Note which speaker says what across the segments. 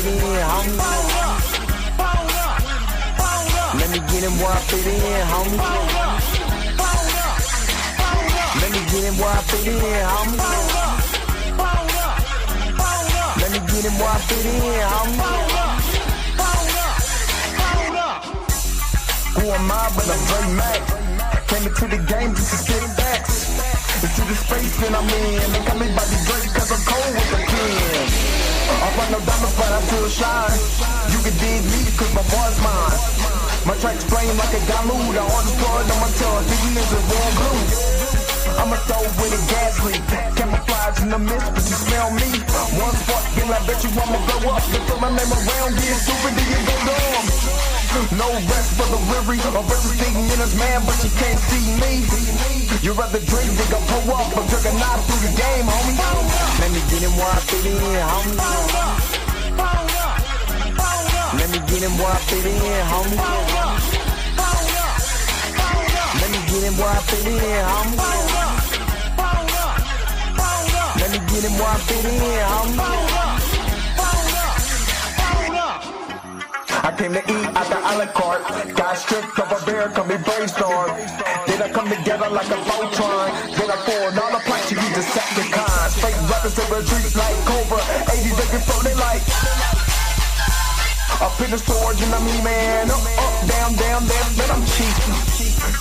Speaker 1: fit in, homie. Let me get him where I fit in, homie. Let me get him where I fit in, homie. Let me get him where I fit in, homie. Who am I but I'm Dre Mack? Came into the game just to spit facts. Into the space that I'm in. They call me Bobby Drake cause I'm cold with the pen. I find no diamonds but I still shine. You can dig me cause my boy's mine. My tracks flame like a Damu. The hardest part on my tongue, thinking is a warm blue. I'ma throw with a gas leak. Camouflage in the mist, but you smell me. One spark, then I bet you I'ma blow up. Then throw my name around, get stupid, then you go dumb. No rest for the weary. A versus thinking in his man, but you can't see me. You rather drink than go pull up, but drink a knife through the game, homie. Let me get him where I fit in, homie. Let me get him where I fit in, homie. Let me get him where I fit in, homie. Let me get him where I fit in, homie. I came to eat at the a la carte. Got stripped of a bear, call me brainstorm. Then I come together like a Voltron. Then I pour all the plaques, you need to set the con. Straight rappers in the streets like Cobra. 80s they can throw they like. Up in the storage and I'm man. Up, down, down, man, I'm cheap.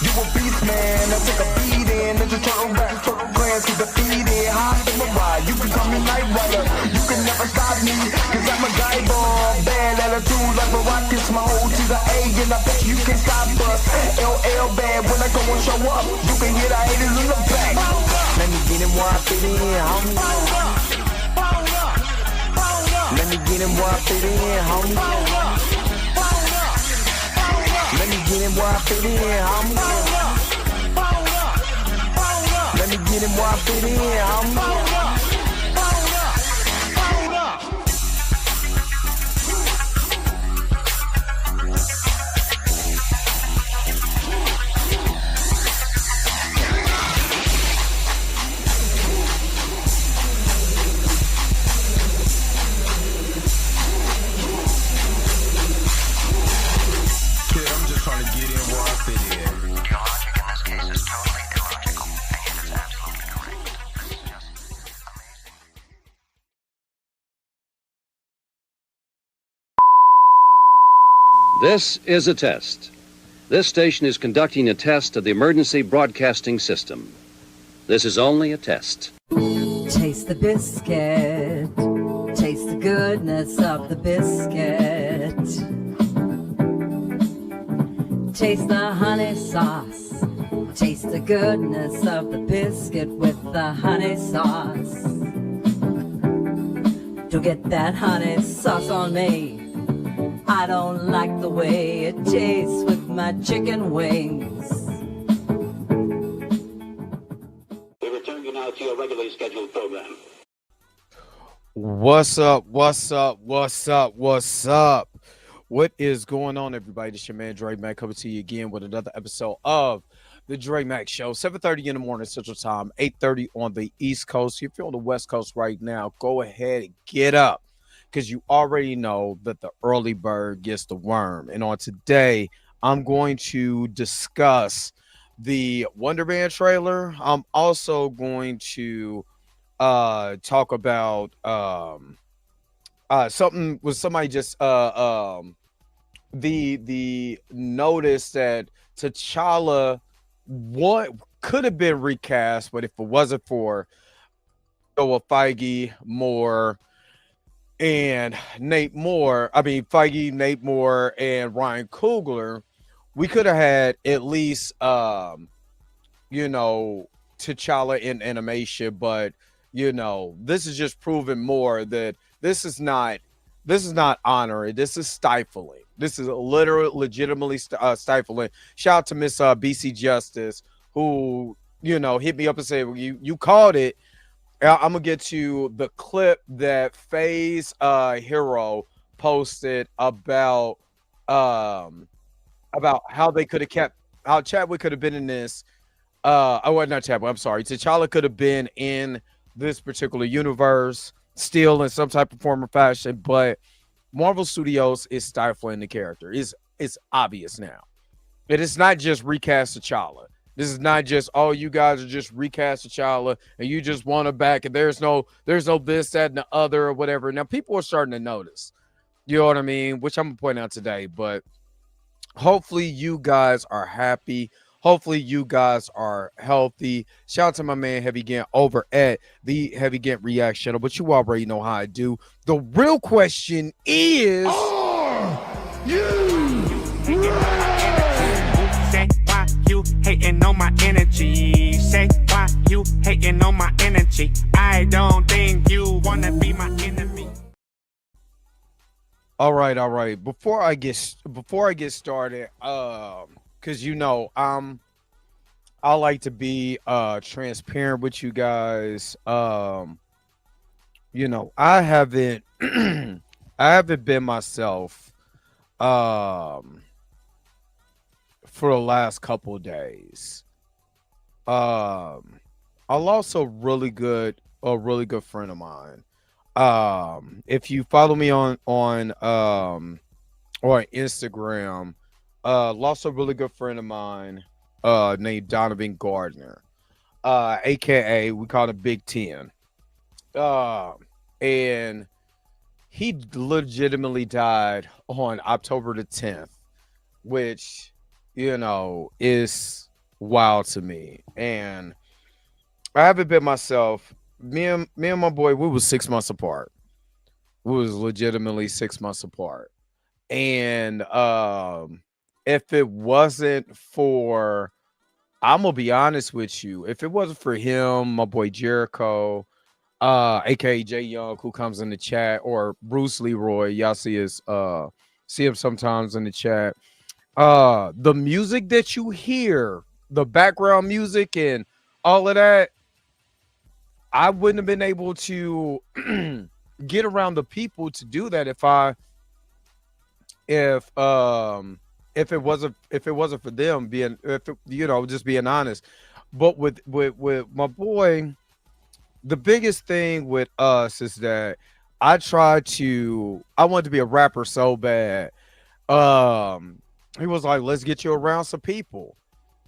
Speaker 1: You a beast, man. I take a beat in. Ninja Turtle rap, turtle plans, get defeated. Hot in my ride, you can call me Night Rider. You can never stop me, cause I'm a guy bomb. Bad attitude like a rocket, my whole to the A, and I bet you can stop us. LL bad, when I go and show up, you can hear the haters in the back. Let me get him where I fit in, homie. Let me get him where I fit in, homie. Let me get him where I fit in, homie. Let me get him where I fit in, homie.
Speaker 2: This is a test. This station is conducting a test of the emergency broadcasting system. This is only a test.
Speaker 3: Taste the biscuit. Taste the goodness of the biscuit. Taste the honey sauce. Taste the goodness of the biscuit with the honey sauce. Don't get that honey sauce on me. I don't like the way it tastes with my chicken wings.
Speaker 4: We return you now to your regularly scheduled program.
Speaker 5: What's up? What's up? What's up? What's up? What is going on, everybody? This is your man Dre Mack coming to you again with another episode of the Dre Mack Show. 7:30 in the morning Central Time, 8:30 on the East Coast. If you're on the West Coast right now, go ahead and get up, because you already know that the early bird gets the worm. And on today, I'm going to discuss the Wonder Man trailer. I'm also going to talk about something with somebody just the notice that T'Challa could have been recast, but if it wasn't for Feige, Moore, and Feige, Nate Moore, and Ryan Coogler, we could have had at least, T'Challa in animation. But, this is just proving more that this is not honoring. This is stifling. This is legitimately stifling. Shout out to Miss BC Justice, who, hit me up and said, well, you called it. I'm gonna get to the clip that FaZe Hero posted about how they could have kept, how Chadwick could have been in this. Not Chadwick. I'm sorry. T'Challa could have been in this particular universe still in some type of form or fashion, but Marvel Studios is stifling the character. It's obvious now. It is not just recast T'Challa. This is not just, oh, you guys are just recast T'Challa and you just want it back and there's no this, that, and the other or whatever. Now people are starting to notice. You know what I mean? Which I'm gonna point out today. But hopefully you guys are happy. Hopefully you guys are healthy. Shout out to my man Heavy Gent over at the Heavy Gent React channel. But you already know how I do. The real question is,
Speaker 6: Say why you hating on my energy? Say why you hating on my energy? I don't think you wanna be my enemy.
Speaker 5: all right. Before I get started, because I like to be transparent with you guys. I haven't I haven't been myself for the last couple of days. I lost a really good friend of mine. If you follow me on or Instagram, lost a really good friend of mine named Donovan Gardner, aka we call him Big Ten. And he legitimately died on October the 10th, which is wild to me. And I haven't been myself. Me and my boy, we was 6 months apart. We was legitimately 6 months apart. And if it wasn't for, I'm gonna be honest with you, if it wasn't for him, my boy Jericho, aka Jay Young, who comes in the chat, or Bruce Leroy, y'all see him sometimes in the chat. The music that you hear, the background music and all of that, I wouldn't have been able to get around the people to do that if it wasn't for them being, just being honest. But with my boy, the biggest thing with us is that I wanted to be a rapper so bad. He was like, let's get you around some people.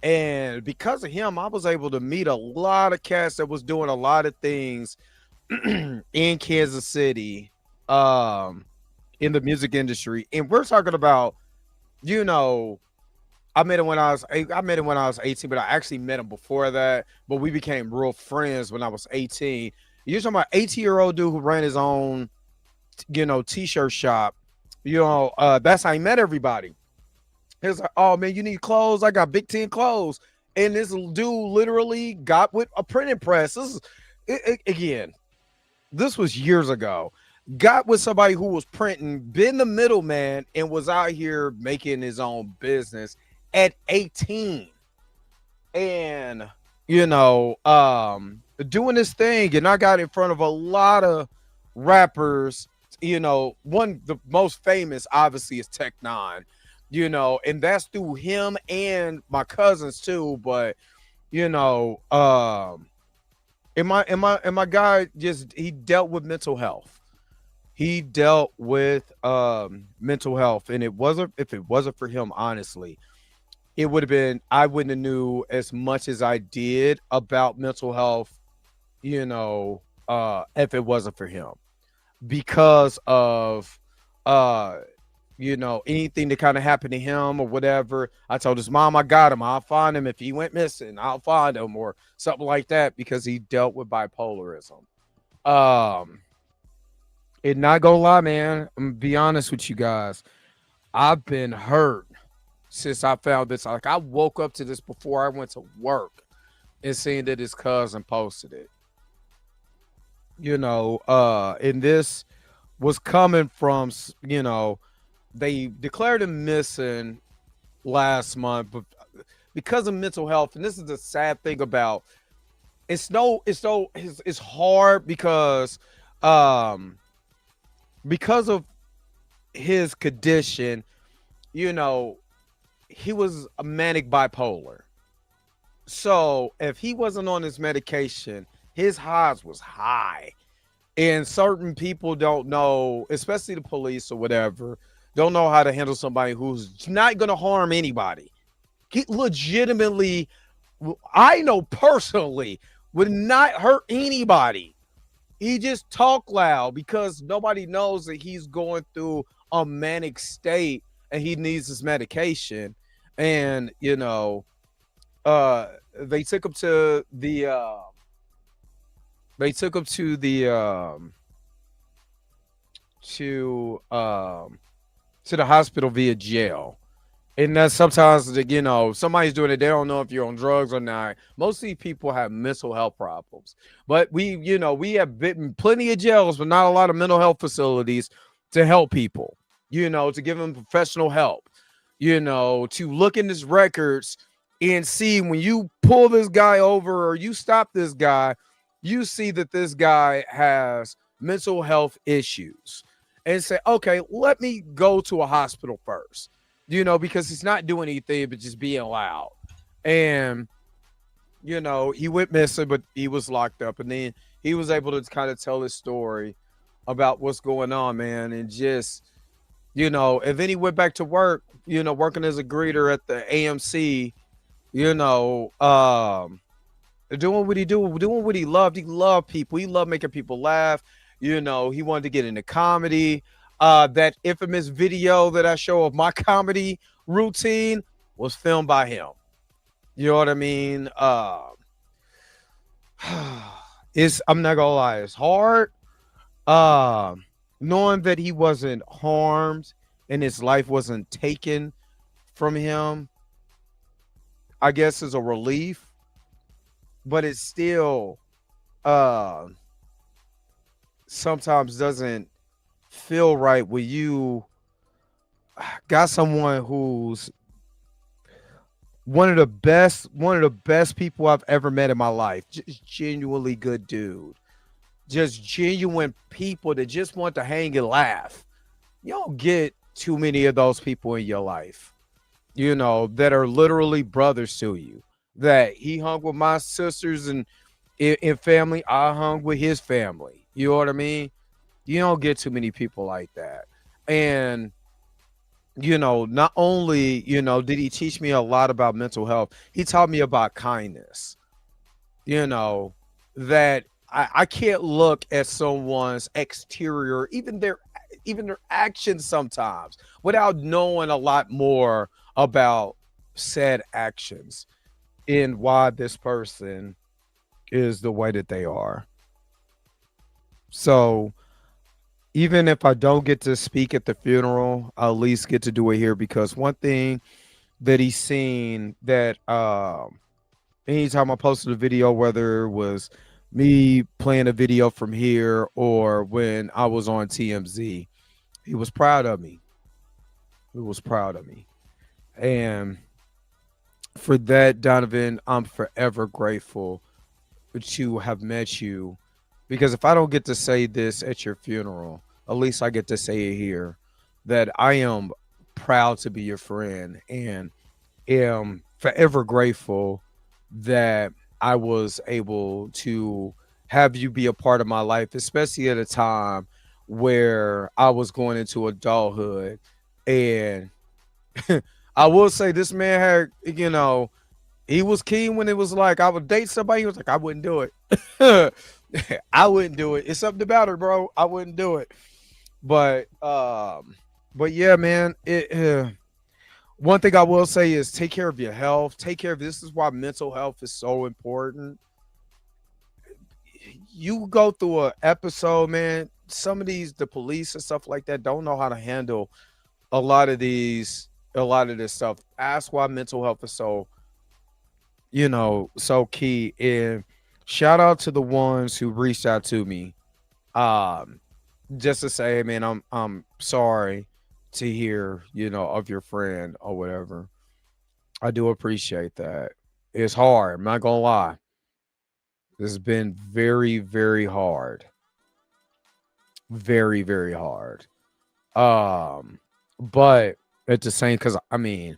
Speaker 5: And because of him, I was able to meet a lot of cats that was doing a lot of things in Kansas City, in the music industry. And we're talking about, I met him when I was 18, but I actually met him before that. But we became real friends when I was 18. You're talking about 18-year-old dude who ran his own, t-shirt shop. That's how he met everybody. He was like, oh man, you need clothes? I got Big Ten clothes. And this dude literally got with a printing press. This was years ago. Got with somebody who was printing, been the middleman, and was out here making his own business at 18. And, doing this thing. And I got in front of a lot of rappers. The most famous, obviously, is Tech Nine. And that's through him and my cousins too. But and my guy he dealt with mental health. He dealt with mental health, and if it wasn't for him, honestly, it would have been, I wouldn't have knew as much as I did about mental health, if it wasn't for him, because of anything that kind of happened to him or whatever. I told his mom, I got him. I'll find him. If he went missing, I'll find him, or something like that, because he dealt with bipolarism. And not gonna lie, man, I'm gonna be honest with you guys. I've been hurt since I found this. Like, I woke up to this before I went to work and seeing that his cousin posted it. And this was coming from, they declared him missing last month, but because of mental health. And this is the sad thing about it's hard because of his condition. He was a manic bipolar. So if he wasn't on his medication, his highs was high. And certain people don't know, especially the police or whatever, don't know how to handle somebody who's not going to harm anybody. He legitimately, I know personally, would not hurt anybody. He just talk loud because nobody knows that he's going through a manic state and he needs his medication. And uh, they took him to the they took him to the hospital via jail. And that sometimes, somebody's doing it, they don't know if you're on drugs or not. Most of these people have mental health problems. But we have been plenty of jails, but not a lot of mental health facilities to help people, to give them professional help, to look in his records and see when you pull this guy over or you stop this guy, you see that this guy has mental health issues and say, okay, let me go to a hospital first. Because he's not doing anything but just being loud. And, he went missing, but he was locked up. And then he was able to kind of tell his story about what's going on, man. And just, and then he went back to work, working as a greeter at the AMC, doing what he do, doing what he loved. He loved people. He loved making people laugh. He wanted to get into comedy. That infamous video that I show of my comedy routine was filmed by him. You know what I mean? I'm not gonna lie, it's hard. Knowing that he wasn't harmed and his life wasn't taken from him, I guess is a relief. But it still sometimes doesn't feel right when you got someone who's one of the best people I've ever met in my life. Just genuinely good dude. Just genuine people that just want to hang and laugh. You don't get too many of those people in your life, that are literally brothers to you. That he hung with my sisters and in family, I hung with his family. You know what I mean? You don't get too many people like that. And, not only, did he teach me a lot about mental health, he taught me about kindness, that I can't look at someone's exterior, even their actions sometimes, without knowing a lot more about said actions and why this person is the way that they are. So, even if I don't get to speak at the funeral, I'll at least get to do it here, because one thing that he's seen that anytime I posted a video, whether it was me playing a video from here or when I was on TMZ, he was proud of me. He was proud of me. And for that, Donovan, I'm forever grateful to have met you. Because if I don't get to say this at your funeral, at least I get to say it here, that I am proud to be your friend and am forever grateful that I was able to have you be a part of my life, especially at a time where I was going into adulthood. And I will say this man had, he was keen when it was like I would date somebody. He was like, I wouldn't do it. I wouldn't do it. It's something about her, bro. I wouldn't do it. But yeah, man. One thing I will say is take care of your health. Take care of this is why mental health is so important. You go through an episode, man. Some of the police and stuff like that don't know how to handle a lot of this stuff. That's why mental health is so key. And shout out to the ones who reached out to me, just to say, hey, man, I'm sorry to hear, of your friend or whatever. I do appreciate that. It's hard. I'm not gonna lie. This has been very, very hard. Very, very hard. But at the same, because I mean,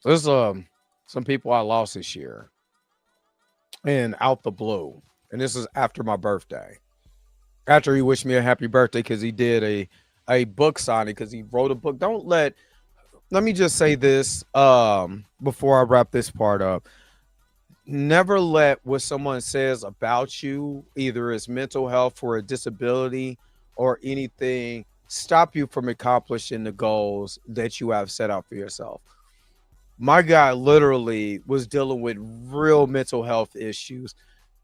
Speaker 5: there's some people I lost this year, and out the blue, and this is after my birthday. After he wished me a happy birthday because he did a book signing because he wrote a book. Don't let me just say this before I wrap this part up. Never let what someone says about you, either as mental health or a disability or anything, stop you from accomplishing the goals that you have set out for yourself. My guy literally was dealing with real mental health issues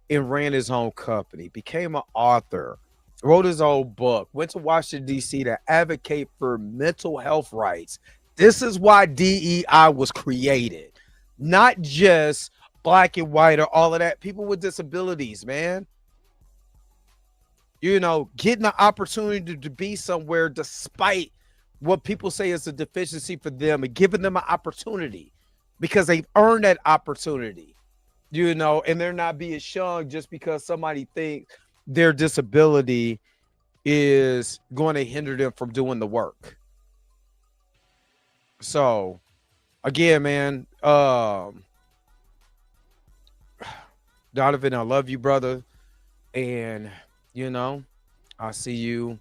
Speaker 5: and ran his own company, became an author, wrote his own book, went to Washington, D.C. to advocate for mental health rights. This is why DEI was created, not just black and white or all of that. People with disabilities, man. Getting the opportunity to be somewhere despite what people say is a deficiency for them and giving them an opportunity because they've earned that opportunity, and they're not being shunned just because somebody thinks their disability is going to hinder them from doing the work. So again, man, Donovan, I love you, brother. And, I'll see you.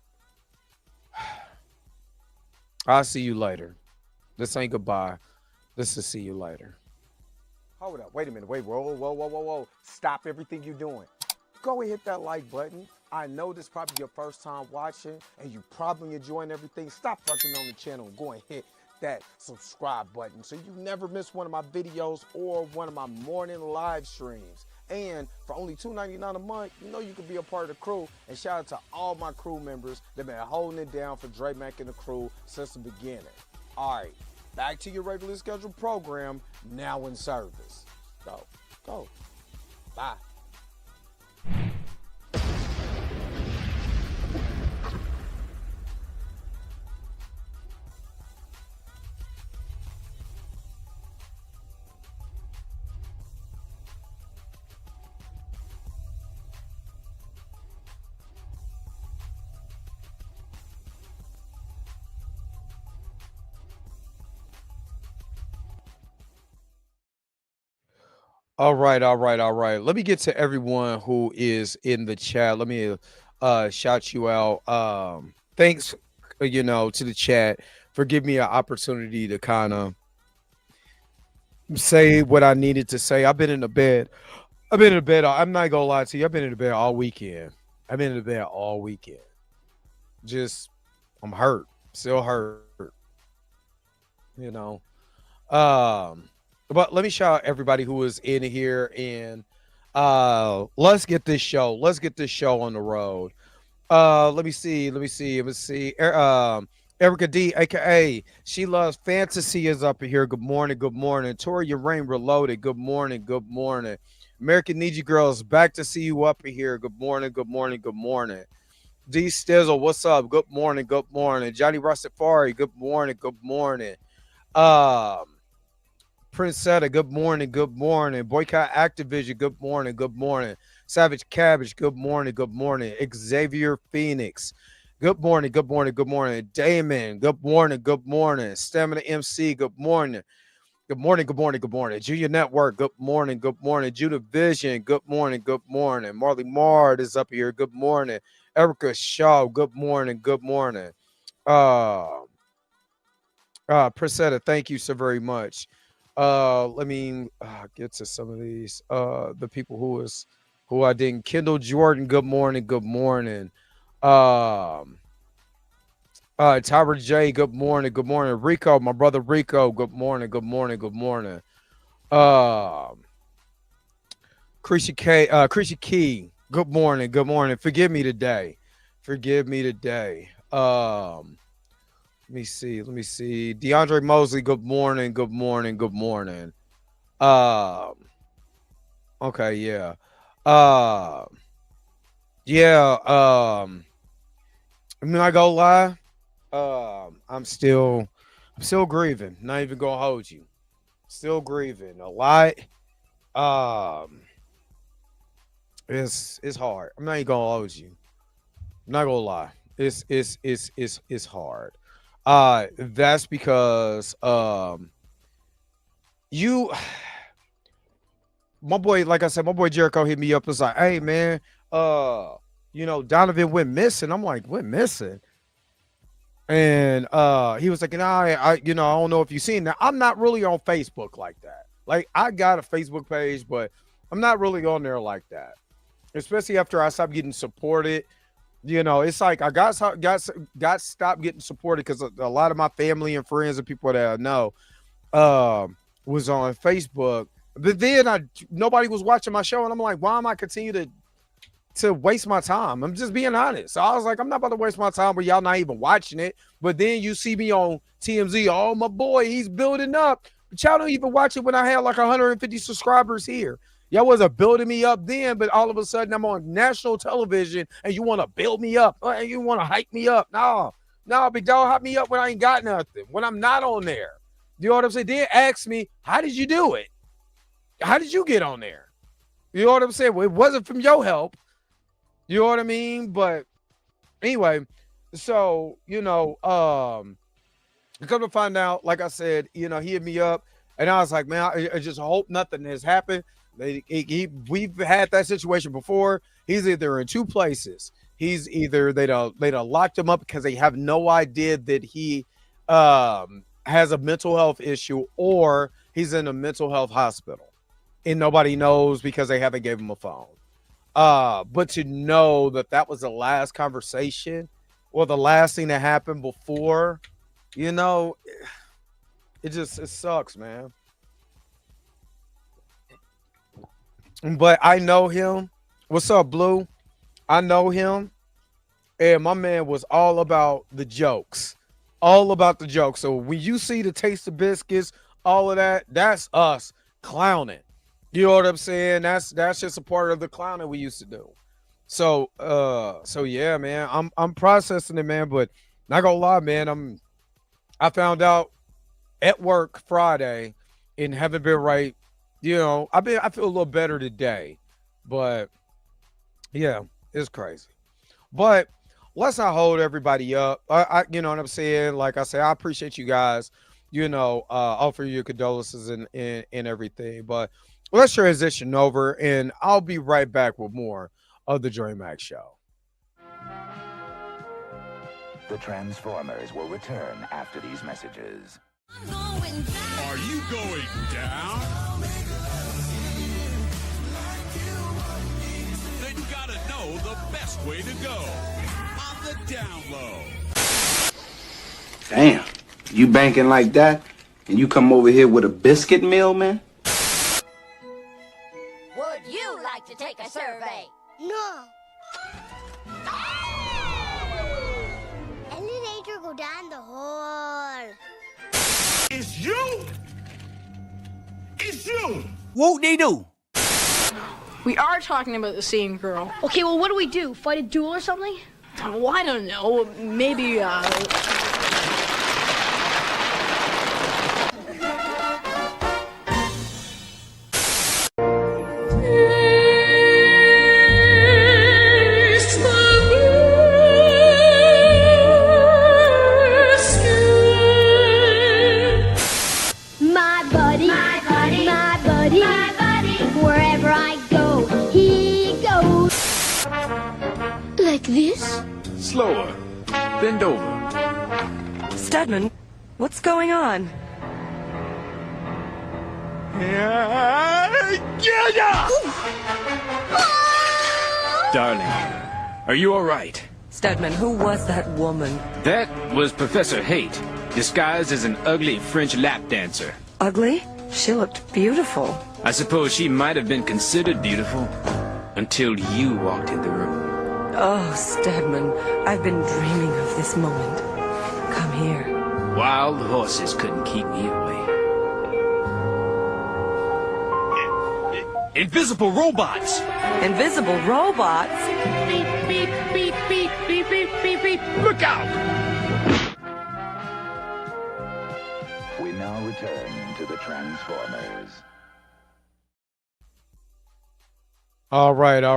Speaker 5: I'll see you later. This ain't goodbye. This is see you later. Hold up. Wait a minute. Wait. Whoa. Stop everything you're doing. Go and hit that like button. I know this is probably your first time watching and you probably enjoying everything. Stop fucking on the channel and go and hit that subscribe button so you never miss one of my videos or one of my morning live streams. And for only $2.99 a month, you can be a part of the crew. And shout out to all my crew members that been holding it down for Dre Mack and the crew since the beginning. All right, back to your regularly scheduled program, now in service. Go. Bye. All right. Let me get to everyone who is in the chat. Let me shout you out. Thanks, to the chat for giving me an opportunity to kind of say what I needed to say. I've been in the bed. I'm not gonna lie to you. I've been in the bed all weekend. Just, I'm hurt. Still hurt. But let me shout out everybody who is in here and let's get this show on the road. Let me see. Erica D, aka She Loves Fantasy, is up in here. Good morning. Toria Rain Reloaded. Good morning. American Ninja Girls, back to see you up in here. Good morning. D Stizzle, what's up? Good morning. Johnny Rastafari, good morning. Princetta, good morning. Boycott Activision, good morning. Savage Cabbage, good morning. Xavier Phoenix, good morning. Damon, good morning. Stamina MC, good morning. Junior Network, good morning. Judah Vision, good morning. Marley Mard is up here, good morning. Erica Shaw, good morning. Priscilla, thank you so very much. Let me get to some of these. The people who I didn't. Kendall Jordan, good morning. Tyra J, good morning. Rico, my brother Rico, good morning. Chrissy Key, good morning. Forgive me today. Let me see. DeAndre Mosley, good morning. Okay, yeah. I'm not gonna lie. I'm still grieving. Not even gonna hold you. Still grieving a lot. It's hard. I'm not even gonna hold you. I'm not gonna lie. It's hard. That's because my boy, like I said, my boy Jericho hit me up. Was like, hey man, Donovan went missing. I'm like, went missing. And he was like, I don't know if you've seen that. I'm not really on Facebook like that. Like, I got a Facebook page, but I'm not really on there like that. Especially after I stopped getting supported. It's like I got stopped getting supported because a lot of my family and friends and people that I know was on Facebook. But then nobody was watching my show, and I'm like, why am I continue to waste my time? I'm just being honest. So I was like, I'm not about to waste my time where y'all not even watching it. But then you see me on TMZ, oh, my boy, he's building up. But y'all don't even watch it when I had like 150 subscribers here. Y'all wasn't building me up then, but all of a sudden I'm on national television and you want to build me up. You want to hype me up. No, big dog, hype me up when I ain't got nothing, when I'm not on there. You know what I'm saying? Then ask me, how did you do it? How did you get on there? You know what I'm saying? Well, it wasn't from your help. You know what I mean? But anyway, so, come to find out, like I said, he hit me up and I was like, man, I just hope nothing has happened. We've had that situation before. He's either in two places. He's either they done locked him up because they have no idea that he has a mental health issue, or he's in a mental health hospital and nobody knows because they haven't gave him a phone. But to know that was the last conversation or the last thing that happened before, it sucks, man. But I know him. What's up, Blue? I know him. And my man was all about the jokes. All about the jokes. So when you see the Taste of Biscuits, all of that, that's us clowning. You know what I'm saying? That's just a part of the clowning we used to do. So yeah, man. I'm processing it, man, but not gonna lie, man. I found out at work Friday and haven't been right. I feel a little better today, but yeah, it's crazy. But let's not hold everybody up. You know what I'm saying? Like I say, I appreciate you guys, offer your condolences and everything. But let's transition over, and I'll be right back with more of the Joy Mac Show.
Speaker 7: The Transformers will return after these messages.
Speaker 8: Are you going down? Then you gotta know the best way to go. On the down low.
Speaker 9: Damn, you banking like that, and you come over here with a biscuit meal, man?
Speaker 10: Would you like to take a survey?
Speaker 11: No. Elevator go down the hall.
Speaker 8: It's you! It's you!
Speaker 12: Whoop-de-doo.
Speaker 13: We are talking about the same girl.
Speaker 11: Okay, well, what do we do? Fight a duel or something?
Speaker 13: Well, I don't know. Maybe,
Speaker 11: This?
Speaker 9: Slower. Bend over.
Speaker 14: Studman, what's going on?
Speaker 15: Darling, are you all right?
Speaker 14: Studman, who was that woman?
Speaker 15: That was Professor Haight, disguised as an ugly French lap dancer.
Speaker 14: Ugly? She looked beautiful.
Speaker 15: I suppose she might have been considered beautiful until you walked in the room.
Speaker 14: Oh, Stedman, I've been dreaming of this moment. Come here.
Speaker 15: Wild horses couldn't keep me away. Invisible robots!
Speaker 14: Invisible robots?
Speaker 8: Beep, beep, beep, beep, beep, beep, beep, beep. Look out!
Speaker 7: We now return to the Transformers.
Speaker 5: All right. I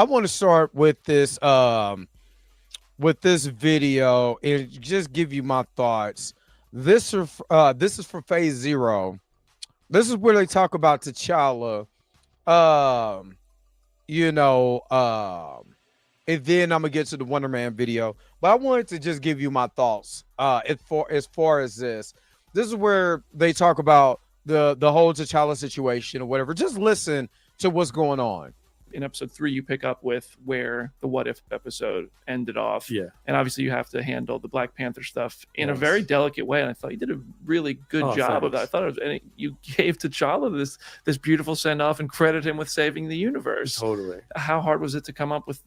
Speaker 5: want to start with this video and just give you my thoughts. This is for Phase Zero. This is where they talk about T'Challa, and then I'm gonna get to the Wonder Man video. But I wanted to just give you my thoughts. As far as this is where they talk about the whole T'Challa situation or whatever. Just listen to what's going on.
Speaker 12: In episode 3, you pick up with where the What If episode ended off.
Speaker 16: Yeah.
Speaker 12: And obviously you have to handle the Black Panther stuff in a
Speaker 16: Yes.
Speaker 12: very delicate way. And I thought you did a really good job of that. I thought you gave T'Challa this beautiful send off and credit him with saving the universe.
Speaker 16: Totally.
Speaker 12: How hard was it to come up with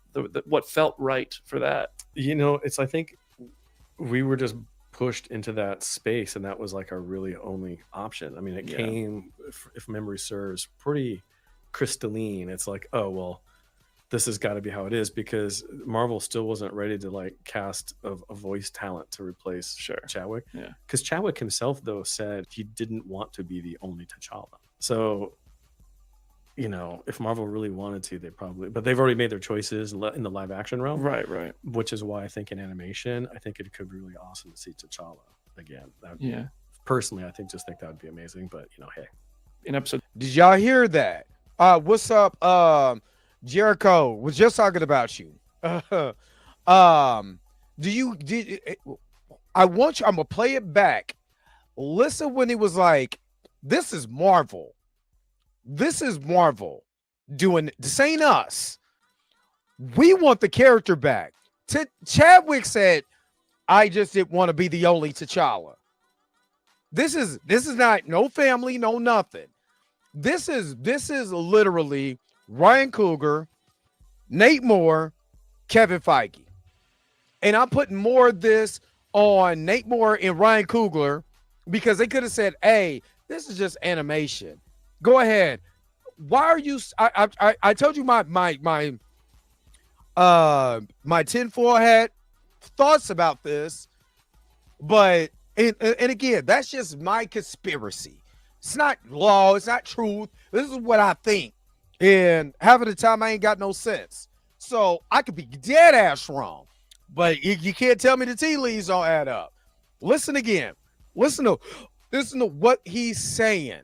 Speaker 12: what felt right for that?
Speaker 16: You know, I think we were just pushed into that space, and that was like our really only option. I mean, it came, if memory serves, pretty crystalline. It's like, oh well, this has got to be how it is, because Marvel still wasn't ready to like cast a voice talent to replace Chadwick.
Speaker 12: Yeah,
Speaker 16: because Chadwick himself though said he didn't want to be the only T'Challa. So, you know, if Marvel really wanted to, they probably, but they've already made their choices in the live action realm,
Speaker 12: right,
Speaker 16: which is why I think in animation, I think it could be really awesome to see T'Challa again.
Speaker 12: Yeah,
Speaker 16: personally, I think that would be amazing. But you know, hey,
Speaker 12: in episode,
Speaker 5: did y'all hear that? What's up? Jericho was just talking about you. I'm gonna play it back. Listen when he was like, this is Marvel. This is Marvel doing this, ain't us. We want the character back. Chadwick said, I just didn't want to be the only T'Challa. This is not no family, no nothing. This is literally Ryan Coogler, Nate Moore, Kevin Feige. And I'm putting more of this on Nate Moore and Ryan Coogler because they could have said, hey, this is just animation. Go ahead. Why are you I told you my tinfoil hat thoughts about this, but and again, that's just my conspiracy. It's not law. It's not truth. This is what I think. And half of the time, I ain't got no sense. So I could be dead ass wrong. But you can't tell me the tea leaves don't add up. Listen again. Listen to what he's saying.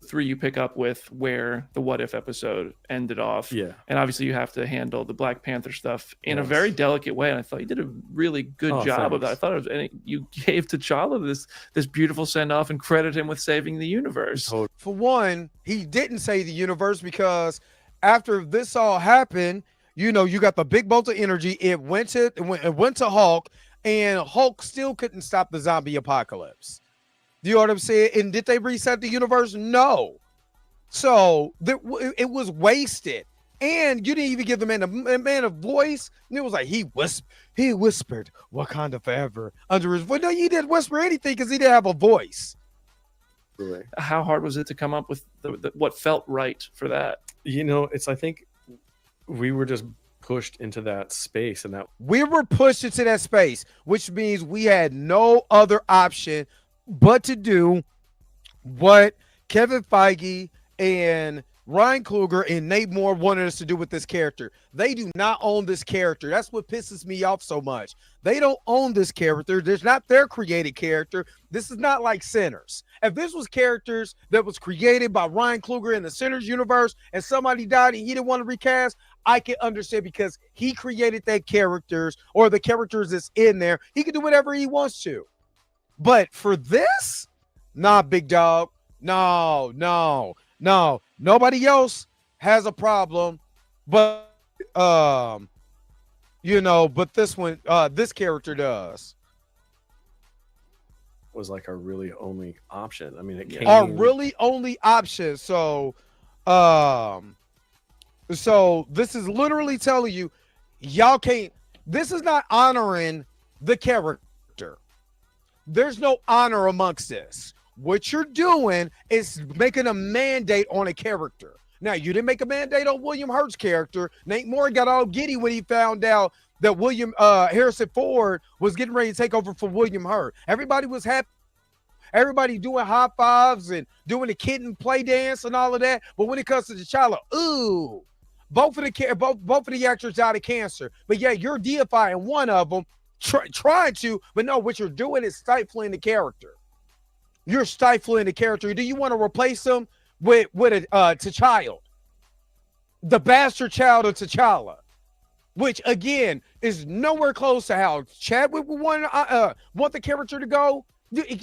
Speaker 12: 3, you pick up with where the What If episode ended off.
Speaker 16: Yeah.
Speaker 12: And obviously you have to handle the Black Panther stuff in a
Speaker 16: Yes.
Speaker 12: very delicate way. And I thought you did a really good job of that. I thought you gave T'Challa this beautiful send off and credit him with saving the universe.
Speaker 5: For one, he didn't save the universe because after this all happened, you know, you got the big bolt of energy. It went to Hulk, and Hulk still couldn't stop the zombie apocalypse. You know what I'm saying? And did they reset the universe? No. So it was wasted. And you didn't even give the man a voice. And it was like he whispered Wakanda forever under his voice. No, he didn't whisper anything because he didn't have a voice.
Speaker 16: Really.
Speaker 12: How hard was it to come up with what felt right for that?
Speaker 16: You know, I think we were just pushed into that space, and that
Speaker 5: we were pushed into that space, which means we had no other option but to do what Kevin Feige and Ryan Coogler and Nate Moore wanted us to do with this character. They do not own this character. That's what pisses me off so much. They don't own this character. There's not their created character. This is not like Sinners. If this was characters that was created by Ryan Coogler in the Sinners universe and somebody died and he didn't want to recast, I can understand because he created that characters or the characters that's in there. He can do whatever he wants to. But for this, nah, big dog. No. Nobody else has a problem, but but this one, this character does.
Speaker 16: was like our really only option. I mean, it came
Speaker 5: Our really only option. So this is literally telling you, y'all can't. This is not honoring the character. There's no honor amongst this. What you're doing is making a mandate on a character. Now, you didn't make a mandate on William Hurt's character. Nate Moore got all giddy when he found out that Harrison Ford was getting ready to take over for William Hurt. Everybody was happy. Everybody doing high fives and doing the kitten play dance and all of that. But when it comes to T'Challa, ooh, both of the actors died of cancer. But yeah, you're deifying one of them. Trying to, but no, what you're doing is stifling the character. You're stifling the character. Do you want to replace him with a T'Challa, the bastard child of T'Challa? which again is nowhere close to how Chadwick would want the character to go.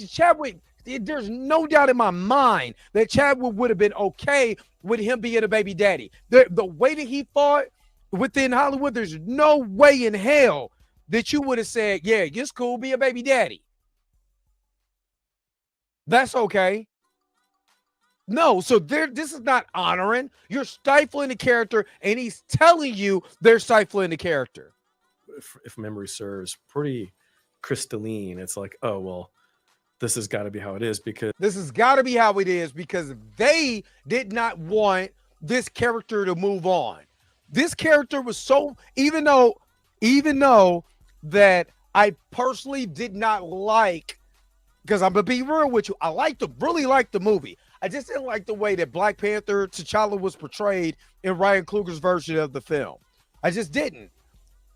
Speaker 5: Chadwick, there's no doubt in my mind that Chadwick would have been okay with him being a baby daddy. The way that he fought within Hollywood, there's no way in hell that you would have said, yeah, it's cool, be a baby daddy. That's okay. No, so this is not honoring. You're stifling the character, and he's telling you they're stifling the character.
Speaker 16: If memory serves, pretty crystalline. It's like, oh, well, this has got to be how it is because they did not want this character to move on. This character was so, even though that I personally did not like, because I'm going to be real with you, I really liked the movie. I just didn't like the way that Black Panther T'Challa was portrayed in Ryan Coogler's version of the film. I just didn't.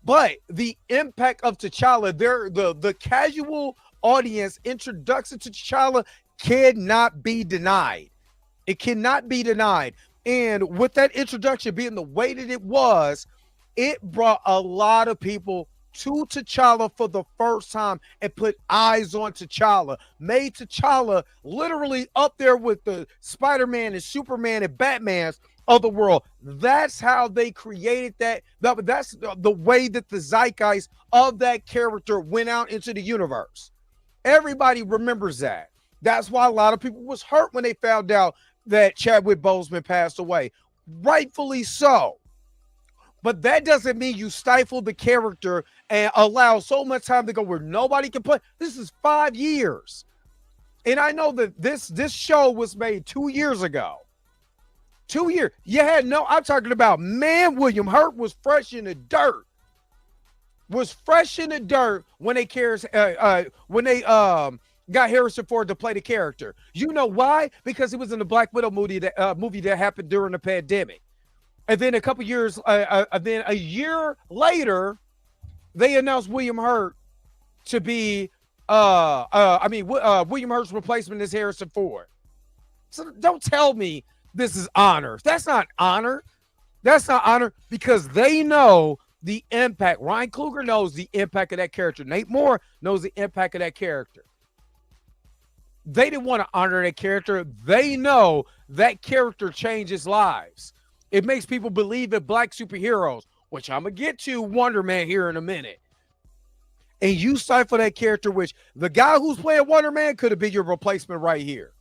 Speaker 16: But the impact of T'Challa, the casual audience introduction to T'Challa cannot be denied. It cannot be denied. And with that introduction being the way that it was, it brought a lot of people to T'Challa for the first time and put eyes on T'Challa, made T'Challa literally up there with the Spider-Man and Superman and Batmans of the world. That's how they created that. That's the way that the zeitgeist of that character went out into the universe. Everybody remembers that. That's why a lot of people was hurt when they found out that Chadwick Boseman passed away. Rightfully so. But that doesn't mean you stifle the character and allow so much time to go where nobody can play. This is 5 years. And I know that this show was made 2 years ago. 2 years. I'm talking about, man, William Hurt was fresh in the dirt. Was fresh in the dirt when they got Harrison Ford to play the character. You know why? Because it was in the Black Widow movie that happened during the pandemic. And then then a year later, they announced William Hurt to be, William Hurt's replacement is Harrison Ford. So don't tell me this is honor. That's not honor. That's not honor because they know the impact. Ryan Coogler knows the impact of that character. Nate Moore knows the impact of that character. They didn't want to honor that character. They know that character changes lives. It makes people believe in black superheroes, which I'm going to get to Wonder Man here in a minute. And you stifle that character, which the guy who's playing Wonder Man could have been your replacement right here.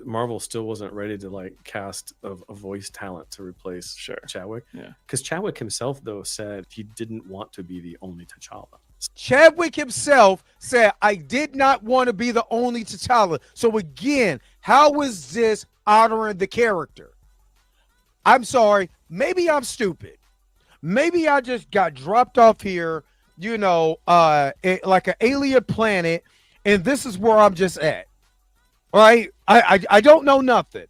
Speaker 16: Marvel still wasn't ready to cast a voice talent to replace Chadwick. Yeah. Because Chadwick himself, though, said he didn't want to be the only T'Challa.
Speaker 5: Chadwick himself said, I did not want to be the only T'Challa. So again, how is this honoring the character? I'm sorry. Maybe I'm stupid. Maybe I just got dropped off here, like an alien planet, and this is where I'm just at. Right? I don't know nothing.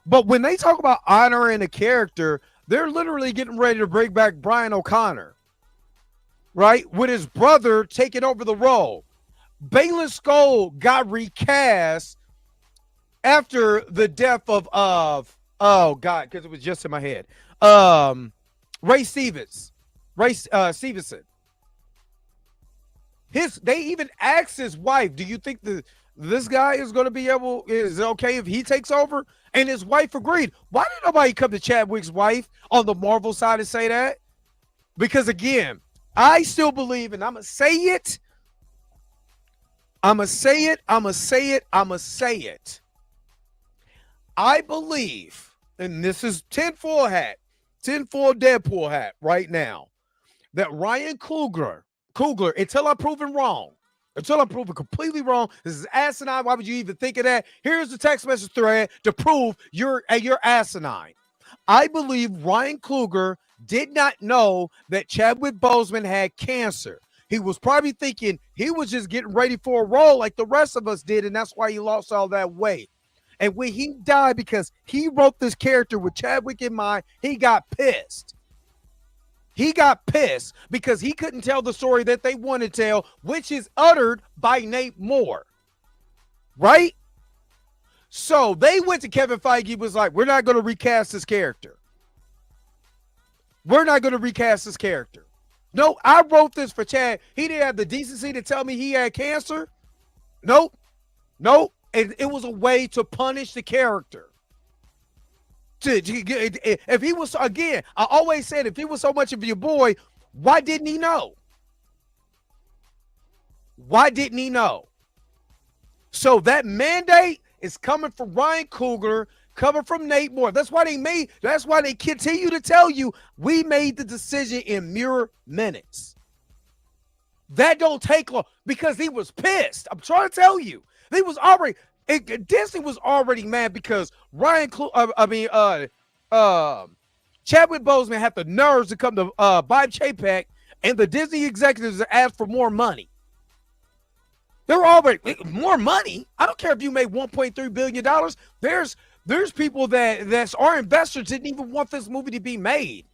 Speaker 5: But when they talk about honoring a character, they're literally getting ready to bring back Brian O'Connor. Right? With his brother taking over the role. Baylan Skoll got recast after the death of oh God, because it was just in my head. Ray Stevenson. They even asked his wife, do you think this guy is going to be is it okay if he takes over? And his wife agreed. Why did nobody come to Chadwick's wife on the Marvel side and say that? Because again, I still believe, and I'm going to say it. I believe, and this is tinfoil Deadpool hat right now, that Ryan Coogler, until I'm proven wrong, until I'm proven completely wrong, this is asinine. Why would you even think of that? Here's the text message thread to prove you're asinine. I believe Ryan Coogler did not know that Chadwick Boseman had cancer. He was probably thinking he was just getting ready for a role like the rest of us did, and that's why he lost all that weight. And when he died, because he wrote this character with Chadwick in mind, he got pissed. He got pissed because he couldn't tell the story that they wanted to tell, which is uttered by Nate Moore. Right? So they went to Kevin Feige, was like, we're not going to recast this character. we're not going to recast this character. No, I wrote this for Chad. He didn't have the decency to tell me he had cancer. Nope. And it was a way to punish the character. If he was, again, I always said, if he was so much of your boy, why didn't he know? Why didn't he know? So that mandate is coming from Ryan Coogler, coming from Nate Moore. That's why they continue to tell you we made the decision in mere minutes. That don't take long because he was pissed. I'm trying to tell you. Disney was already mad because Chadwick Boseman had the nerves to come to Bob Chapek and the Disney executives asked for more money. They're already more money. I don't care if you made $1.3 billion. There's people that's our investors didn't even want this movie to be made.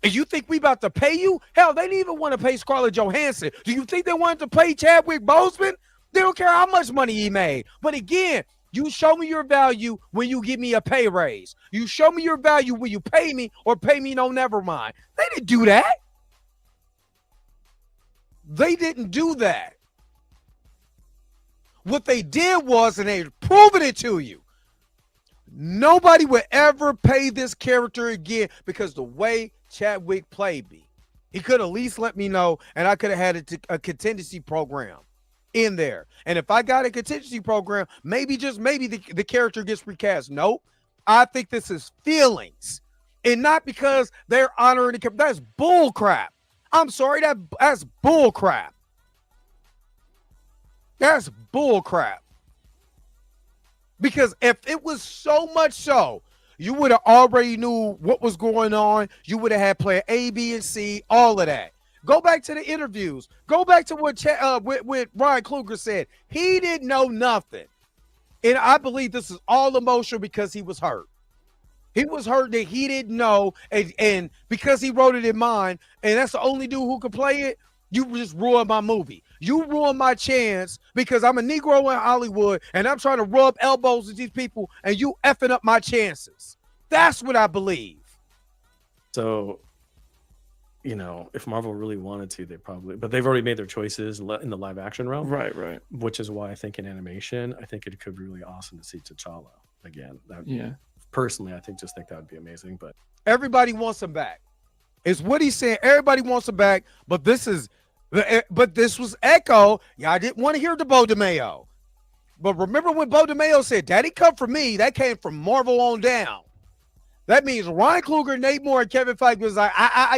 Speaker 5: And you think we about to pay you? Hell, they didn't even want to pay Scarlett Johansson. Do you think they wanted to pay Chadwick Boseman? They don't care how much money he made. But again, you show me your value when you give me a pay raise. You show me your value when you pay me or pay me no never mind. They didn't do that. They didn't do that. What they did was, and they've proven it to you, nobody would ever pay this character again because the way Chadwick played me, he could at least let me know, and I could have had a contingency program in there. And if I got a contingency program, maybe, just maybe, the character gets recast. Nope. I think this is feelings, and not because they're honoring the character. That's bull crap. I'm sorry, that's bull crap. That's bull crap. Because if it was so much so, you would have already knew what was going on. You would have had player A, B, and C, all of that. Go back to the interviews. Go back to what Ryan Coogler said. He didn't know nothing. And I believe this is all emotional because he was hurt. He was hurt that he didn't know, and because he wrote it in mind, and that's the only dude who could play it, you just ruined my movie. You ruined my chance because I'm a Negro in Hollywood and I'm trying to rub elbows with these people and you effing up my chances. That's what I believe.
Speaker 16: So, if Marvel really wanted to, they probably, but they've already made their choices in the live action realm.
Speaker 12: Right.
Speaker 16: Which is why I think in animation, I think it could be really awesome to see T'Challa again. Personally, I think that would be amazing, but
Speaker 5: everybody wants him back. It's what he's saying. Everybody wants him back, but this was Echo. Yeah, I didn't want to hear the Bo DeMayo. But remember when Bo DeMayo said, Daddy come from me, that came from Marvel on down. That means Ryan Coogler, Nate Moore, and Kevin Feige was like,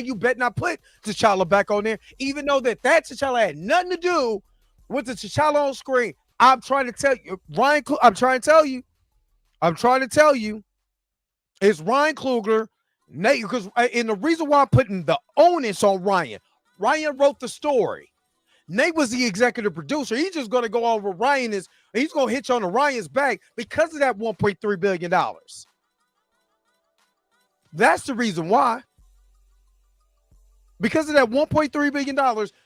Speaker 5: you bet not put T'Challa back on there, even though that T'Challa had nothing to do with the T'Challa on screen. I'm trying to tell you, I'm trying to tell you, it's Ryan Coogler, Nate, and the reason why I'm putting the onus on Ryan wrote the story. Nate was the executive producer. He's just going to go over Ryan he's going to hitch on to Ryan's back because of that $1.3 billion. That's the reason why. Because of that $1.3 billion,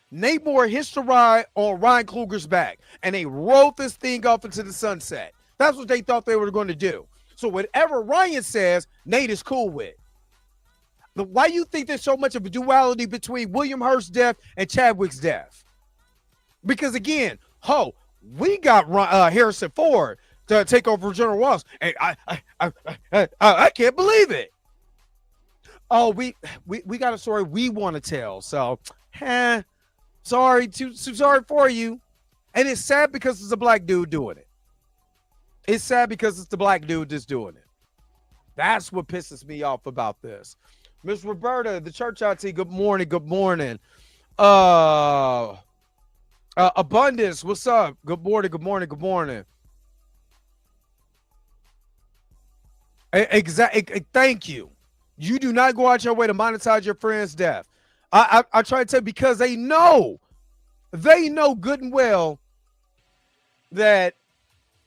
Speaker 5: Nate Moore hitched a ride on Ryan Coogler's back, and they wrote this thing off into the sunset. That's what they thought they were going to do. So whatever Ryan says, Nate is cool with. But why you think there's so much of a duality between William Hurt's death and Chadwick's death? Because again, we got Harrison Ford to take over General Ross, and I can't believe it. Oh, we got a story we want to tell, so sorry, too sorry for you. And it's sad because it's a black dude doing it. It's sad because it's the black dude that's doing it. That's what pisses me off about this. Miss Roberta, the church IT, good morning, good morning. Abundance, what's up? Good morning, good morning, good morning. Thank you. You do not go out your way to monetize your friend's death. I try to tell you because they know good and well that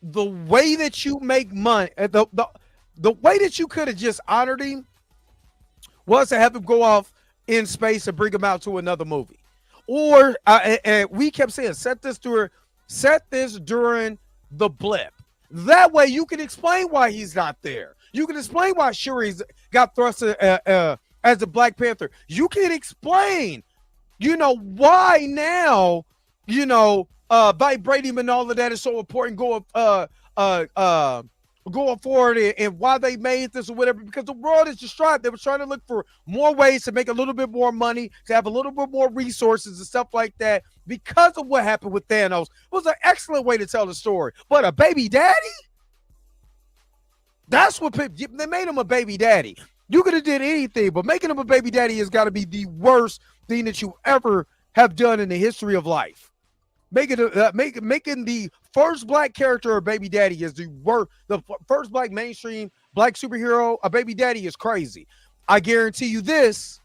Speaker 5: the way that you make money, the way that you could have just honored him was to have him go off in space and bring him out to another movie. Or we kept saying, set this during the blip. That way you can explain why he's not there. You can explain why Shuri's got thrust as as a Black Panther. You can explain, why now, vibranium and all of that is so important going forward, and why they made this or whatever, because the world is distraught. They were trying to look for more ways to make a little bit more money, to have a little bit more resources and stuff like that, because of what happened with Thanos. It was an excellent way to tell the story. But a baby daddy? That's what they made him a baby daddy. You could have did anything, but making him a baby daddy has got to be the worst thing that you ever have done in the history of life. Making the first Black character a baby daddy is the worst. The first mainstream Black superhero a baby daddy is crazy. I guarantee you this.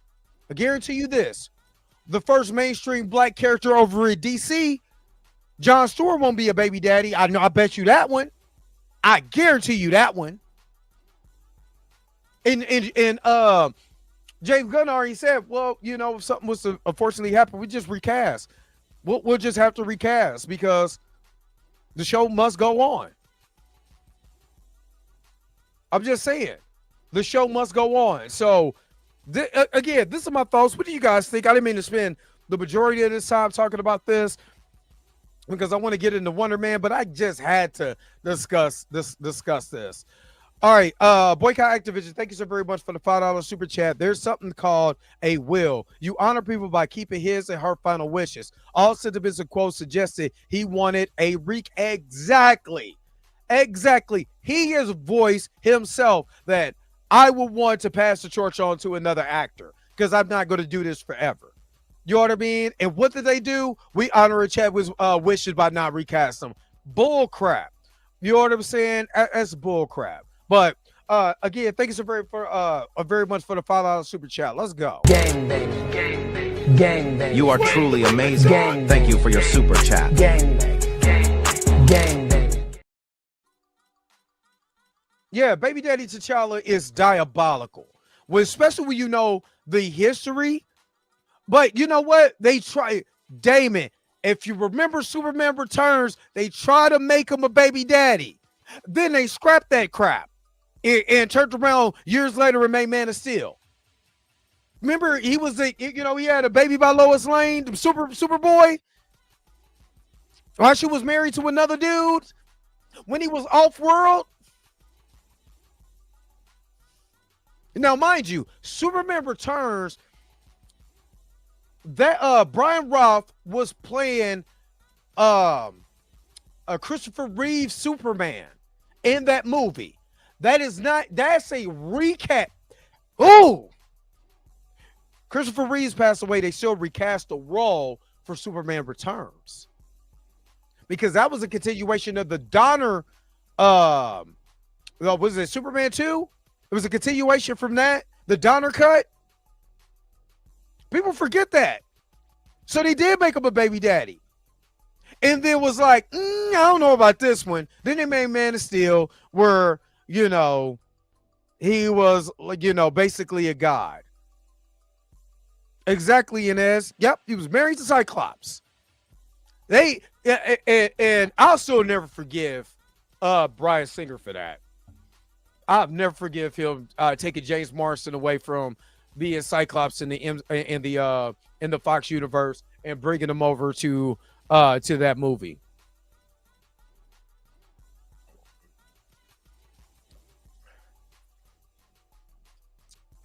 Speaker 5: The first mainstream Black character over at DC, Jon Stewart, won't be a baby daddy. I bet you that one. I guarantee you that one. And James Gunn already said, well, if something was to unfortunately happen, we just recast. We'll just have to recast because the show must go on. I'm just saying, the show must go on. So, again, this is my thoughts. What do you guys think? I didn't mean to spend the majority of this time talking about this because I want to get into Wonder Man, but I just had to discuss this. All right, Boycott Activision, thank you so very much for the $5 super chat. There's something called a will. You honor people by keeping his and her final wishes. All sentiments and quotes suggested he wanted a Exactly. He has voiced himself that I would want to pass the torch on to another actor because I'm not going to do this forever. You know what I mean? And what did they do? We honor Chadwick's wishes by not recasting him. Bull crap. You know what I'm saying? That's bull crap. But again, thank you so very much for the $5 super chat. Let's go.
Speaker 17: Gang baby, gang baby, gang baby. You are truly amazing. Gang Thank you for your super chat. Gang baby, gang baby.
Speaker 5: Yeah, baby daddy T'Challa is diabolical. Especially when you know the history. But you know what? They try, Damon. If you remember Superman Returns, they try to make him a baby daddy. Then they scrapped that crap. And turned around years later and made Man of Steel. Remember, he had a baby by Lois Lane, Superboy. While she was married to another dude when he was off-world. Now, mind you, Superman Returns, that Brian Roth was playing a Christopher Reeve Superman in that movie. That's a recap. Oh, Christopher Reeves passed away. They still recast the role for Superman Returns because that was a continuation of the Donner. Was it Superman 2? It was a continuation from that, the Donner cut. People forget that. So they did make him a baby daddy. And then was like, I don't know about this one. Then they made Man of Steel where, he was, basically a god. Exactly, Inez. Yep, he was married to Cyclops. And I'll still never forgive Bryan Singer for that. I'll never forgive him taking James Marsden away from being Cyclops in the Fox universe and bringing him over to that movie.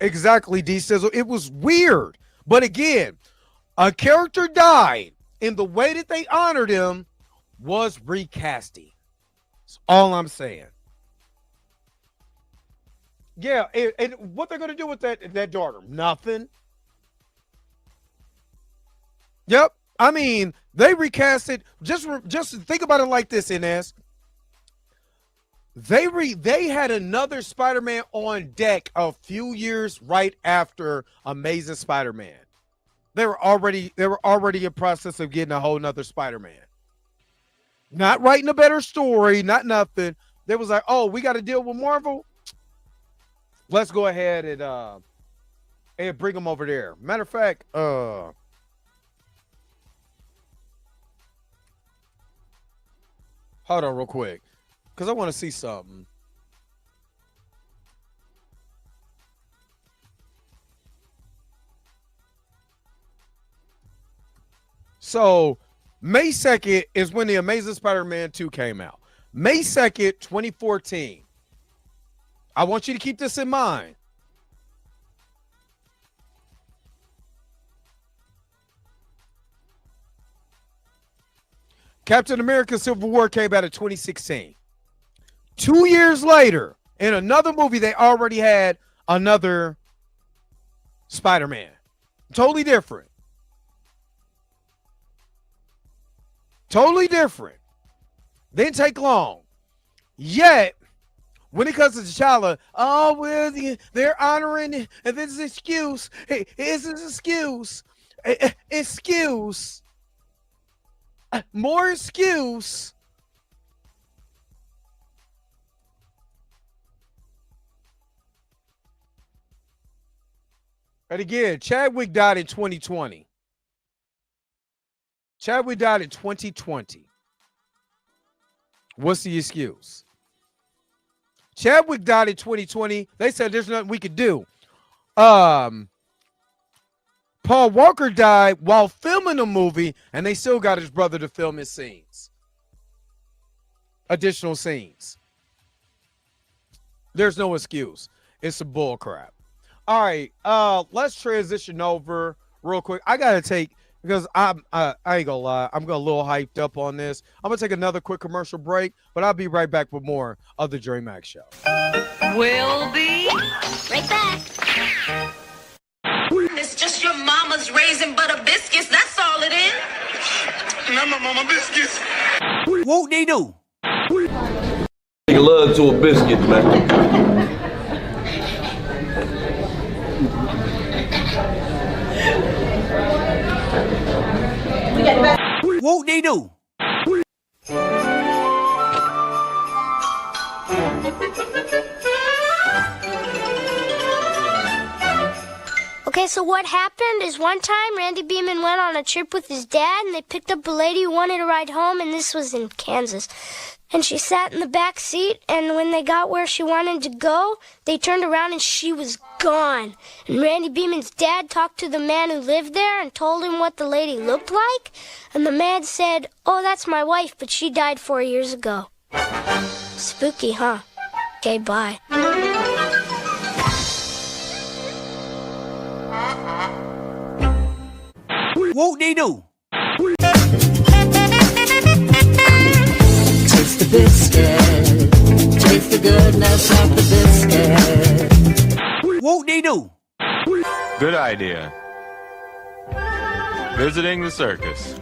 Speaker 5: Exactly, D Sizzle. It was weird. But again, a character died, and the way that they honored him was recasting. That's all I'm saying. Yeah, and what they're going to do with that daughter? Nothing. Yep. I mean, they recasted. Just think about it like this, Inez. They had another Spider-Man on deck a few years right after Amazing Spider-Man. They were already in process of getting a whole nother Spider-Man. Not writing a better story, not nothing. They was like, oh, we got to deal with Marvel. Let's go ahead and bring them over there. Matter of fact, hold on real quick, because I want to see something. So May 2nd is when the Amazing Spider-Man 2 came out. May 2nd, 2014. I want you to keep this in mind. Captain America Civil War came out in 2016. 2 years later, in another movie, they already had another Spider-Man. Totally different. Totally different. Didn't take long. Yet, when it comes to T'Challa, oh, well, they're honoring this excuse. Hey, it's an excuse. Excuse. More excuse. And again, Chadwick died in 2020. Chadwick died in 2020. What's the excuse? Chadwick died in 2020. They said there's nothing we could do. Paul Walker died while filming a movie, and they still got his brother to film his scenes. Additional scenes. There's no excuse. It's a bull crap. All right, let's transition over real quick. I gotta take, because I ain't gonna lie, I'm a little hyped up on this. I'm gonna take another quick commercial break, but I'll be right back with more of the Dre Max Show.
Speaker 10: Will be right back. It's just your mama's raisin butter biscuits. That's all it is.
Speaker 8: Not my mama biscuits.
Speaker 10: Won't they do?
Speaker 18: Nigga love to a biscuit, man.
Speaker 10: Won't they do?
Speaker 11: Okay, so what happened is one time Randy Beeman went on a trip with his dad and they picked up a lady who wanted to ride home, and this was in Kansas. And she sat in the back seat, and when they got where she wanted to go, they turned around and she was gone. And Randy Beeman's dad talked to the man who lived there and told him what the lady looked like. And the man said, "Oh, that's my wife, but she died 4 years ago." Spooky, huh? Okay, bye.
Speaker 10: Won't they do?
Speaker 3: Taste the biscuit. Taste the goodness of the biscuit.
Speaker 10: Won't they do?
Speaker 19: Good idea. Visiting the circus.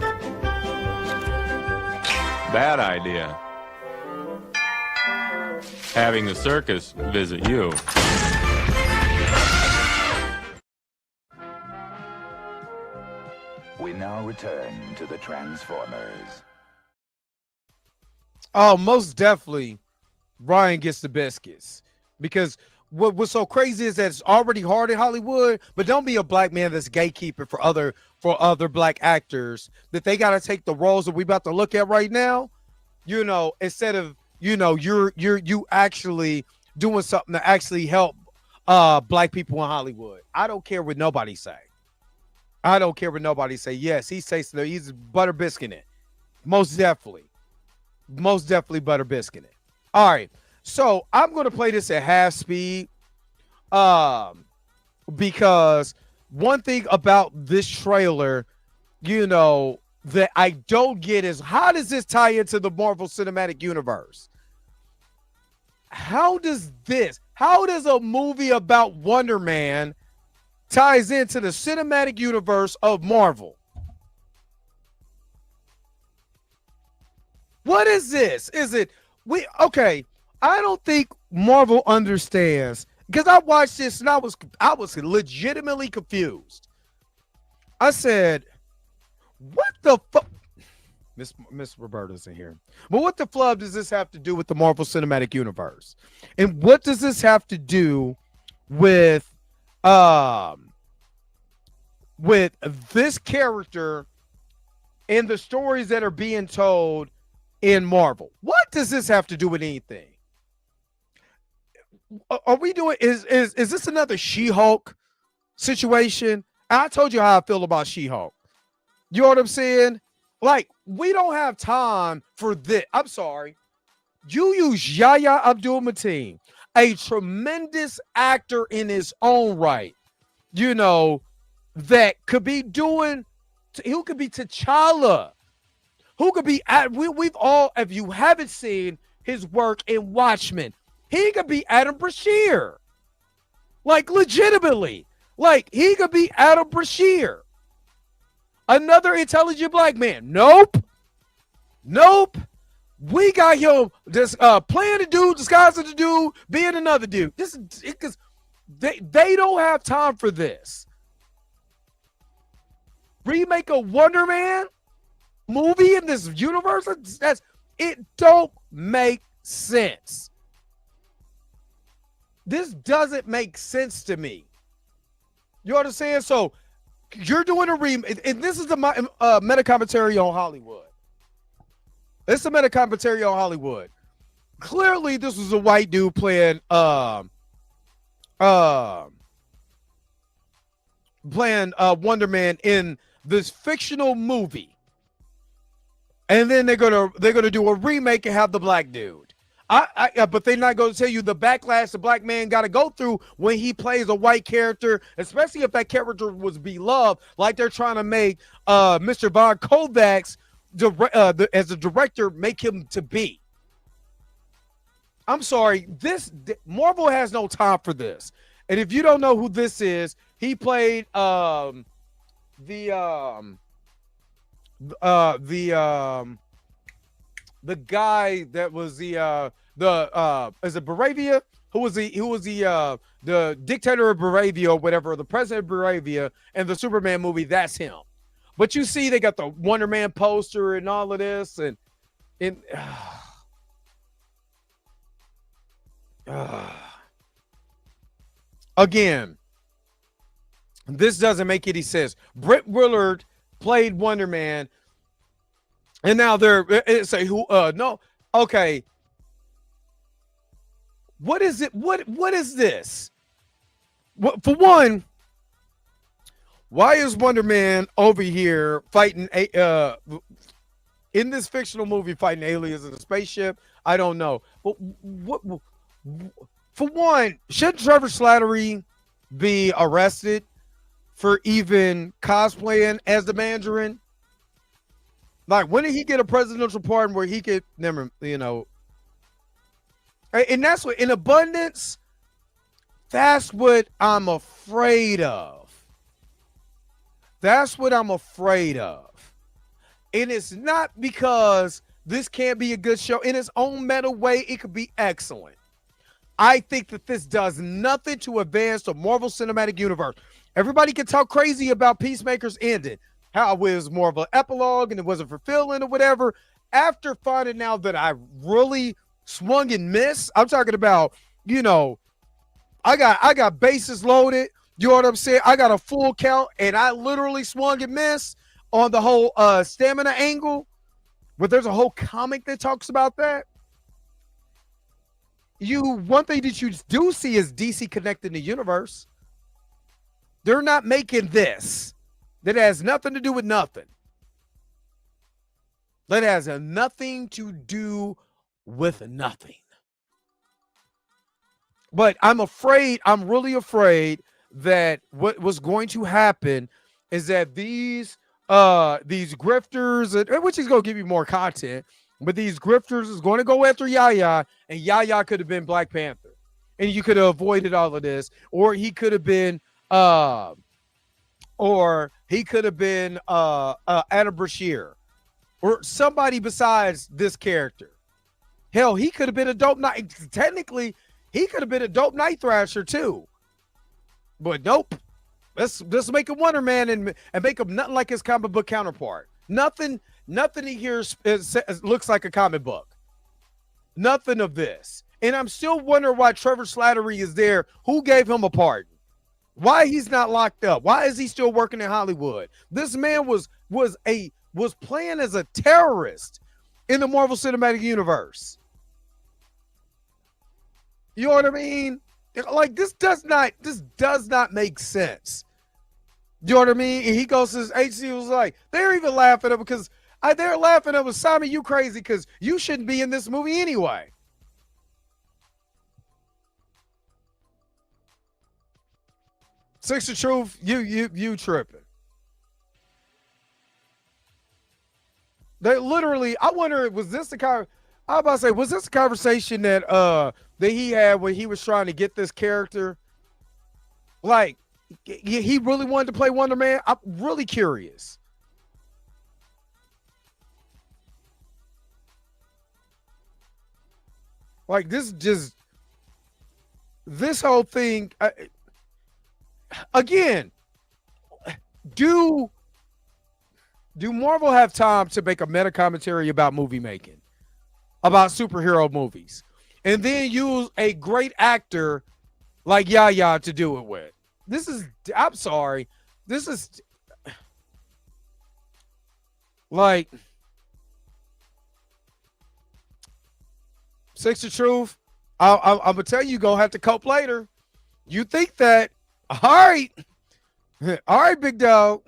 Speaker 19: Bad idea. Having the circus visit you.
Speaker 7: We now return to the Transformers.
Speaker 5: Oh, most definitely, Ryan gets the biscuits, because what's so crazy is that it's already hard in Hollywood. But don't be a black man that's gatekeeper for other black actors, that they got to take the roles that we about to look at right now. You know, instead of you actually doing something to actually help black people in Hollywood. I don't care what nobody say. I don't care what nobody say. Yes, he's tasting it. He's butter biscuit it. Most definitely butter biscuit it. All right, so I'm going to play this at half speed, because one thing about this trailer, you know, that I don't get is, how does this tie into the Marvel Cinematic Universe? How does a movie about Wonder Man ties into the cinematic universe of Marvel? What is this? Okay, I don't think Marvel understands, because I watched this and I was legitimately confused. I said, what the fuck? Miss Roberta's in here. But what the flub does this have to do with the Marvel Cinematic Universe? And what does this have to do with this character and the stories that are being told in Marvel? What does this have to do with anything? Are we doing, is this another She-Hulk situation? I told you how I feel about She-Hulk. You know what I'm saying? Like, we don't have time for this. I'm sorry. You use Yahya Abdul-Mateen, a tremendous actor in his own right, you know, that could be doing, who could be T'Challa, who could be, we've all, if you haven't seen his work in Watchmen, he could be Adam Brashear. Like, legitimately. Like, he could be Adam Brashear. Another intelligent black man. Nope. We got him just playing a dude, disguising the dude, being another dude. This is because they don't have time for this. Remake a Wonder Man movie in this universe? It don't make sense. This doesn't make sense to me. You understand? So you're doing a remake, and this is the meta commentary on Hollywood. It's a meta commentary on Hollywood. Clearly, this was a white dude playing Wonder Man in this fictional movie, and then they're gonna do a remake and have the black dude. But they're not going to tell you the backlash the black man got to go through when he plays a white character, especially if that character was beloved, like they're trying to make Mr. Von Kovacs as a director make him to be. I'm sorry, Marvel has no time for this. And if you don't know who this is, he played the guy that was is it Baravia? Who was the dictator of Baravia or whatever, the president of Baravia in the Superman movie? That's him. But you see, they got the Wonder Man poster and all of this, and again, this doesn't make any sense. Brett Willard played Wonder Man. And now they're say who no, okay. What is it? What is this? For one, why is Wonder Man over here fighting in this fictional movie fighting aliens in a spaceship? I don't know. But what for one, should Trevor Slattery be arrested for even cosplaying as the Mandarin? Like, when did he get a presidential pardon where he could never, you know? And that's what, in abundance, that's what I'm afraid of. That's what I'm afraid of. And it's not because this can't be a good show. In its own meta way, it could be excellent. I think that this does nothing to advance the Marvel Cinematic Universe. Everybody can talk crazy about Peacemaker's ending, how it was more of an epilogue and it wasn't fulfilling or whatever. After finding out that I really swung and missed, I'm talking about, you know, I got bases loaded. You know what I'm saying? I got a full count and I literally swung and missed on the whole stamina angle. But there's a whole comic that talks about that. One thing that you do see is DC connecting the universe. They're not making this. That has nothing to do with nothing. That has nothing to do with nothing. But I'm really afraid that what was going to happen is that these grifters, which is going to give you more content, but these grifters is going to go after Yahya, and Yahya could have been Black Panther. And you could have avoided all of this, or he could have been Adam Brashear, or somebody besides this character. Hell, he could have been a dope night. Technically, he could have been a dope Night Thrasher too. But nope. Let's make him Wonder Man and make him nothing like his comic book counterpart. Nothing he here looks like a comic book. Nothing of this. And I'm still wondering why Trevor Slattery is there. Who gave him a pardon? Why he's not locked up? Why is he still working in Hollywood? This man was playing as a terrorist in the Marvel Cinematic Universe. You know what I mean? Like, this does not make sense. You know what I mean? And he goes to his agency, was like, they're even laughing at him because they're laughing at him. Simon, you crazy because you shouldn't be in this movie anyway. Six of Truth, you tripping. They literally, I wonder, was this the kind? I was about to say, was this a conversation that he had when he was trying to get this character? Like, he really wanted to play Wonder Man? I'm really curious. Like, this whole thing, again, do Marvel have time to make a meta commentary about movie making, about superhero movies, and then use a great actor like Yahya to do it with? I'm sorry. This is like Six of Truth. I'm gonna tell you, gonna have to cope later. You think that? All right, big dog.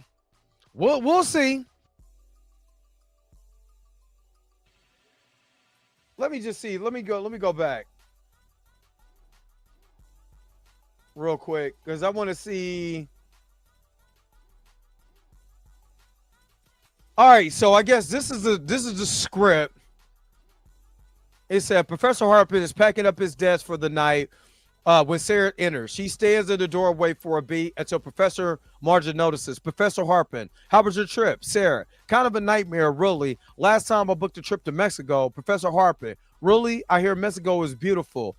Speaker 5: We'll see. Let me just see. Let me go back real quick because I want to see. All right, so I guess this is the script. It said Professor Harpin is packing up his desk for the night when Sarah enters. She stands in the doorway for a beat until Professor Margin notices. Professor Harpin, how was your trip? Sarah, kind of a nightmare, really. Last time I booked a trip to Mexico. Professor Harpin, really? I hear Mexico is beautiful.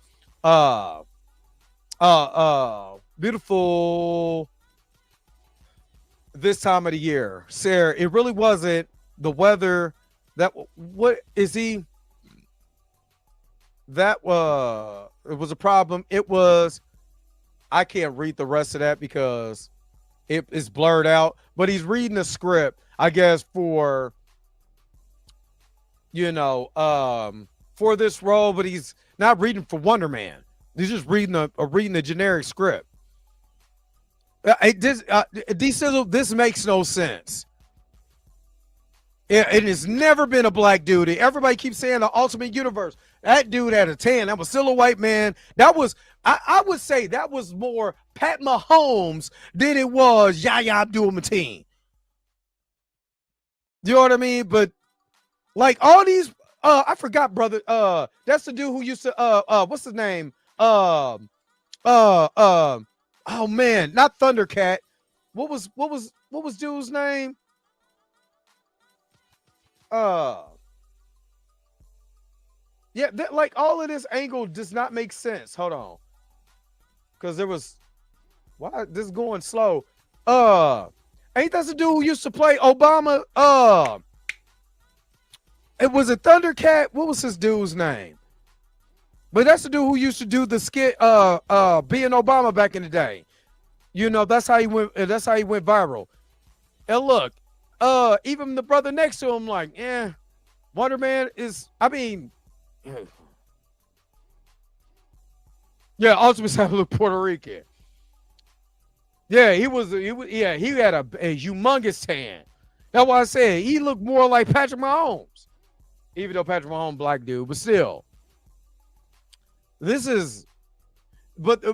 Speaker 5: Beautiful this time of the year. Sarah, it really wasn't the weather. What is he? That it was a problem. It was, I can't read the rest of that because it is blurred out, but he's reading the script, I guess, for, for this role, but he's not reading for Wonder Man. He's just reading a generic script. This makes no sense. It has never been a black dude. Everybody keeps saying the Ultimate Universe. That dude had a tan. That was still a white man. That was, I would say that was more Pat Mahomes than it was Yahya Abdul-Mateen. You know what I mean? But like all these, I forgot, brother. That's the dude who used to, what's his name? Oh man, not Thundercat. What was dude's name? Yeah, like all of this angle does not make sense. Hold on, because there was, why this is going slow? Ain't that the dude who used to play Obama? It was a Thundercat. What was his dude's name? But that's the dude who used to do the skit, being Obama back in the day. That's how he went. That's how he went viral. And look, even the brother next to him, like, Wonder Man is. I mean, yeah, Ultimate Salvador Puerto Rican. Yeah, he had a humongous tan. That's why I said he looked more like Patrick Mahomes, even though Patrick Mahomes black dude, but still. This is, but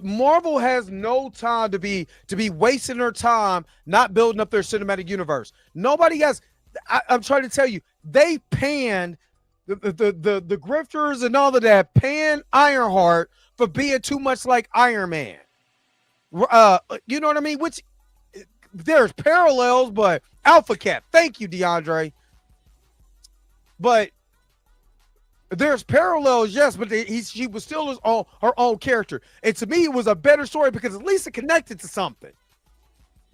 Speaker 5: Marvel has no time to be wasting their time not building up their cinematic universe. Nobody has. I'm trying to tell you, they panned the grifters and all of that. Panned Ironheart for being too much like Iron Man. You know what I mean? Which there's parallels, but Alpha Cat. Thank you, DeAndre. But there's parallels, yes, but she was still her own character. And to me, it was a better story because at least it connected to something.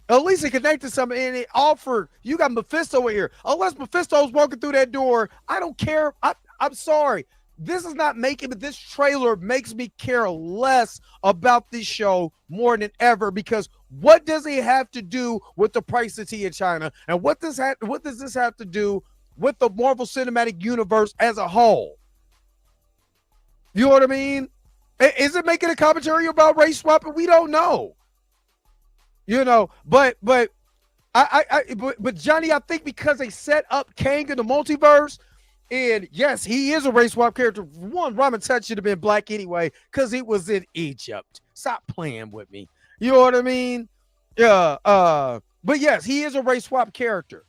Speaker 5: At least it connected to something, and it offered, you got Mephisto in here. Unless Mephisto's walking through that door, I don't care. I'm sorry. This is not making, but this trailer makes me care less about this show more than ever, because what does it have to do with the price of tea in China? And what does this have to do with the Marvel Cinematic Universe as a whole? You know what I mean? Is it making a commentary about race swapping? We don't know. You know, but Johnny, I think because they set up Kang in the multiverse, and yes, he is a race swap character. One, Ramen Tut should have been black anyway, because he was in Egypt. Stop playing with me. You know what I mean? Yeah. But yes, he is a race swap character.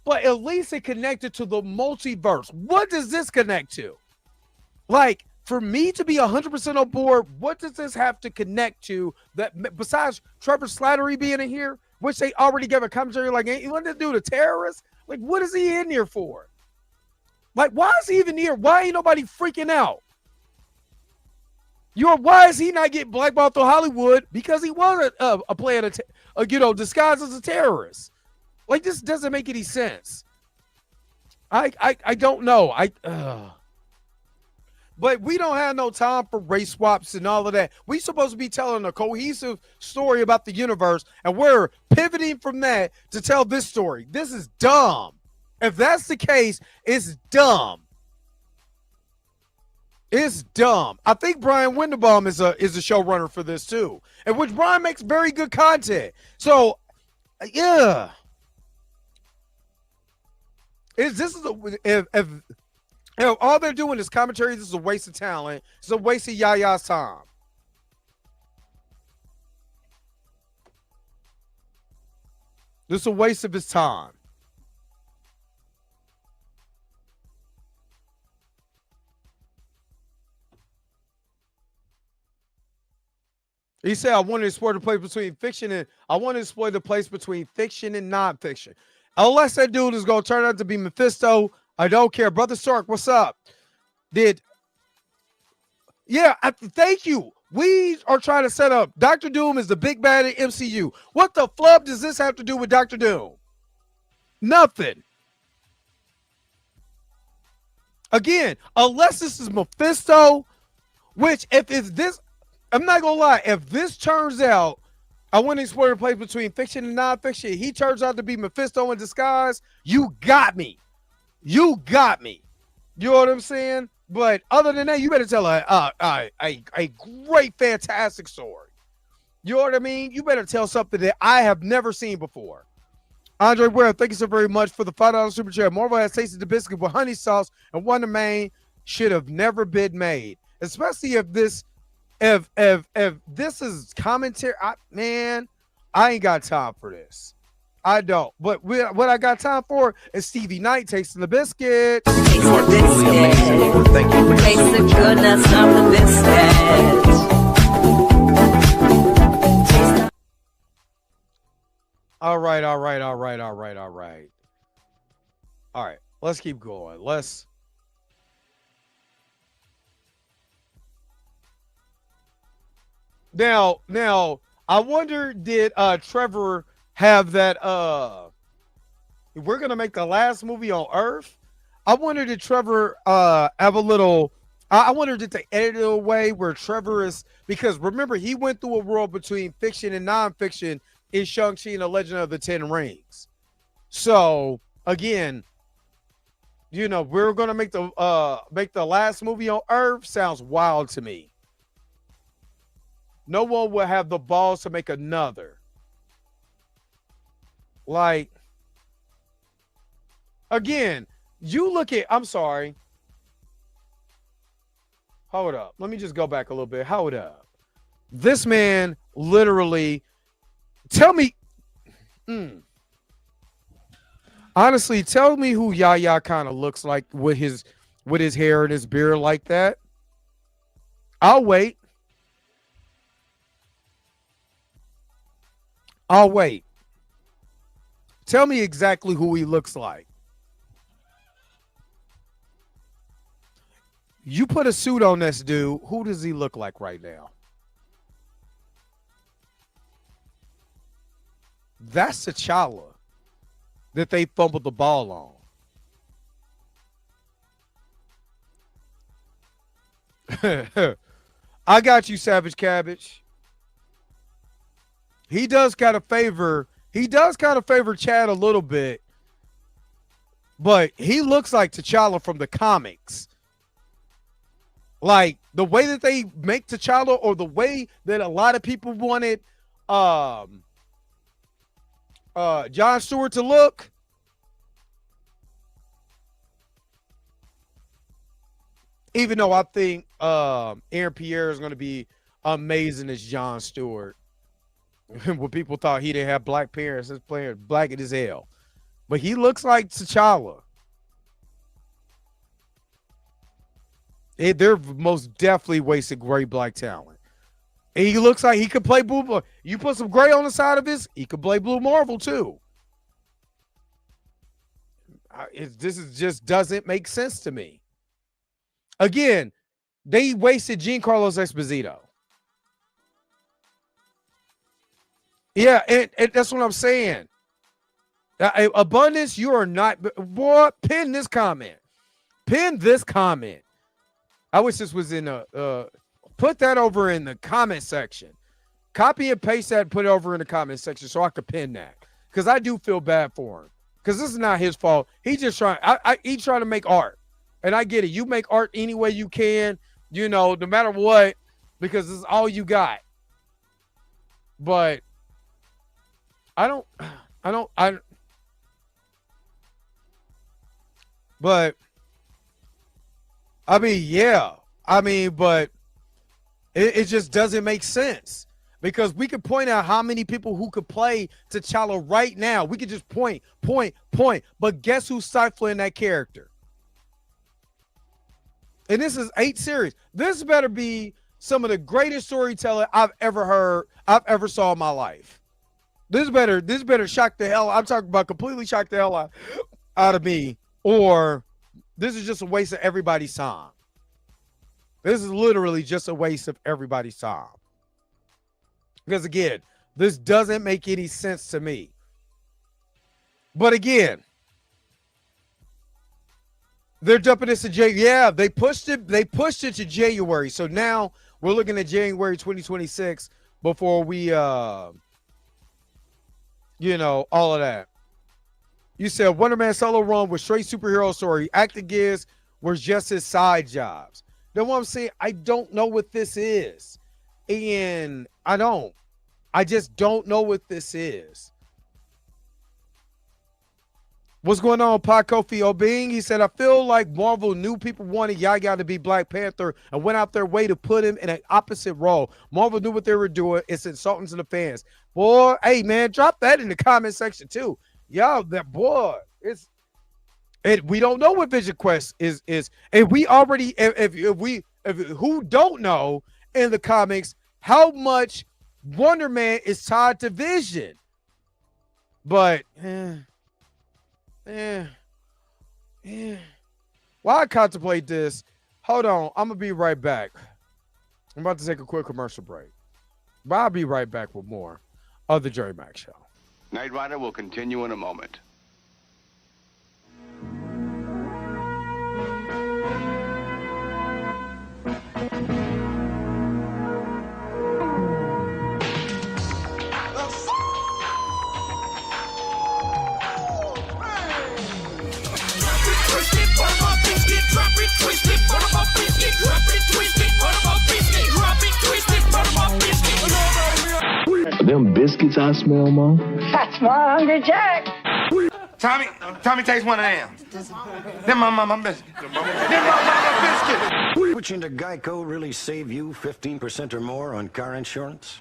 Speaker 5: But at least it connected to the multiverse. What does this connect to? Like, for me to be 100% on board, what does this have to connect to that besides Trevor Slattery being in here, which they already gave a commentary like, ain't you want to do the terrorist? Like, what is he in here for? Like, why is he even here? Why ain't nobody freaking out? Why is he not getting blackballed through Hollywood? Because he was a player, disguised as a terrorist. Like, this doesn't make any sense. I don't know. But we don't have no time for race swaps and all of that. We supposed to be telling a cohesive story about the universe, and we're pivoting from that to tell this story. This is dumb. If that's the case, it's dumb. It's dumb. I think Brian Winderbaum is a showrunner for this too, and which Brian makes very good content. So, yeah. If all they're doing is commentary, this is a waste of talent. It's a waste of Yaya's time. This is a waste of his time. He said, I wanted to explore the place between fiction and nonfiction. Unless that dude is going to turn out to be Mephisto, I don't care. Brother Stark, what's up? Thank you. We are trying to set up Dr. Doom is the big bad in MCU. What the flub does this have to do with Dr. Doom? Nothing. Again, unless this is Mephisto, which if it's this, I'm not going to lie, if this turns out, I want to explore the place between fiction and nonfiction, he turns out to be Mephisto in disguise, you got me. You got me. You know what I'm saying? But other than that, you better tell a great, fantastic story. You know what I mean? You better tell something that I have never seen before. Andre Ware, thank you so very much for the $5 super chat. Marvel has tasted the biscuit with honey sauce, and Wonder Man should have never been made. Especially if this is commentary. I ain't got time for this. I don't. But what I got time for is Stevie Knight tasting the biscuit.
Speaker 17: You are truly amazing. Thank you for your
Speaker 3: Taste the goodness of the biscuit.
Speaker 5: All right. All right. Let's keep going. Now, I wonder, did Trevor have that we're gonna make the last movie on Earth? I wonder, did Trevor have a little I wonder, did they edit it away where Trevor is, because remember, he went through a world between fiction and nonfiction in Shang-Chi and the Legend of the Ten Rings. So again, we're gonna make the last movie on Earth. Sounds wild to me. No one will have the balls to make another. Like, again, you look at, I'm sorry. Hold up. Let me just go back a little bit. Hold up. This man literally, tell me, honestly, tell me who Yaya kind of looks like with his hair and his beard like that. I'll wait. Tell me exactly who he looks like. You put a suit on this dude, who does he look like right now? That's T'Challa that they fumbled the ball on. I got you, Savage Cabbage. He does kind of favor Chad a little bit, but he looks like T'Challa from the comics. Like the way that they make T'Challa, or the way that a lot of people wanted Jon Stewart to look. Even though I think Aaron Pierre is going to be amazing as Jon Stewart. When people thought he didn't have black parents, his player black as hell. But he looks like T'Challa. They're most definitely wasted great black talent. And he looks like he could play Blue. You put some gray on the side of his, he could play Blue Marvel too. Just doesn't make sense to me. Again, they wasted Giancarlo Esposito. Yeah, and that's what I'm saying. Abundance, you are not. Boy, pin this comment. Pin this comment. I wish this was in put that over in the comment section. Copy and paste that and put it over in the comment section so I could pin that. Because I do feel bad for him. Because this is not his fault. He's just trying. He's trying to make art. And I get it. You make art any way you can, no matter what, because this is all you got. But but but it just doesn't make sense. Because we could point out how many people who could play T'Challa right now. We could just point. But guess who's stifling that character? And this is 8 series. This better be some of the greatest storytelling I've ever heard, I've ever saw in my life. This better shock the hell. I'm talking about completely shock the hell out of me. Or this is just a waste of everybody's time. This is literally just a waste of everybody's time. Because again, this doesn't make any sense to me. But again, they're dumping this to January. Yeah, they pushed it to January. So now we're looking at January 2026 before we all of that. You said Wonder Man solo run was straight superhero story. Acting gigs was just his side jobs. Then what I'm saying, I don't know what this is. And I just don't know what this is. What's going on, Pod Kofi Obing? He said, I feel like Marvel knew people wanted Yaya to be Black Panther and went out their way to put him in an opposite role. Marvel knew what they were doing. It's insulting to the fans. Boy, hey, man, drop that in the comment section, too. Yo, that boy, we don't know what Vision Quest is. And we already, if who don't know in the comics how much Wonder Man is tied to Vision. But, while I contemplate this, hold on. I'm going to be right back. I'm about to take a quick commercial break. But I'll be right back with more of the Jerry Mack Show.
Speaker 20: Knight Rider will continue in a moment.
Speaker 18: Them biscuits I smell, Mom.
Speaker 10: That's my Hungry Jack.
Speaker 1: Tommy takes one of them. Them my biscuit. Them my biscuit.
Speaker 21: Switching to Geico really save you 15% or more on car insurance?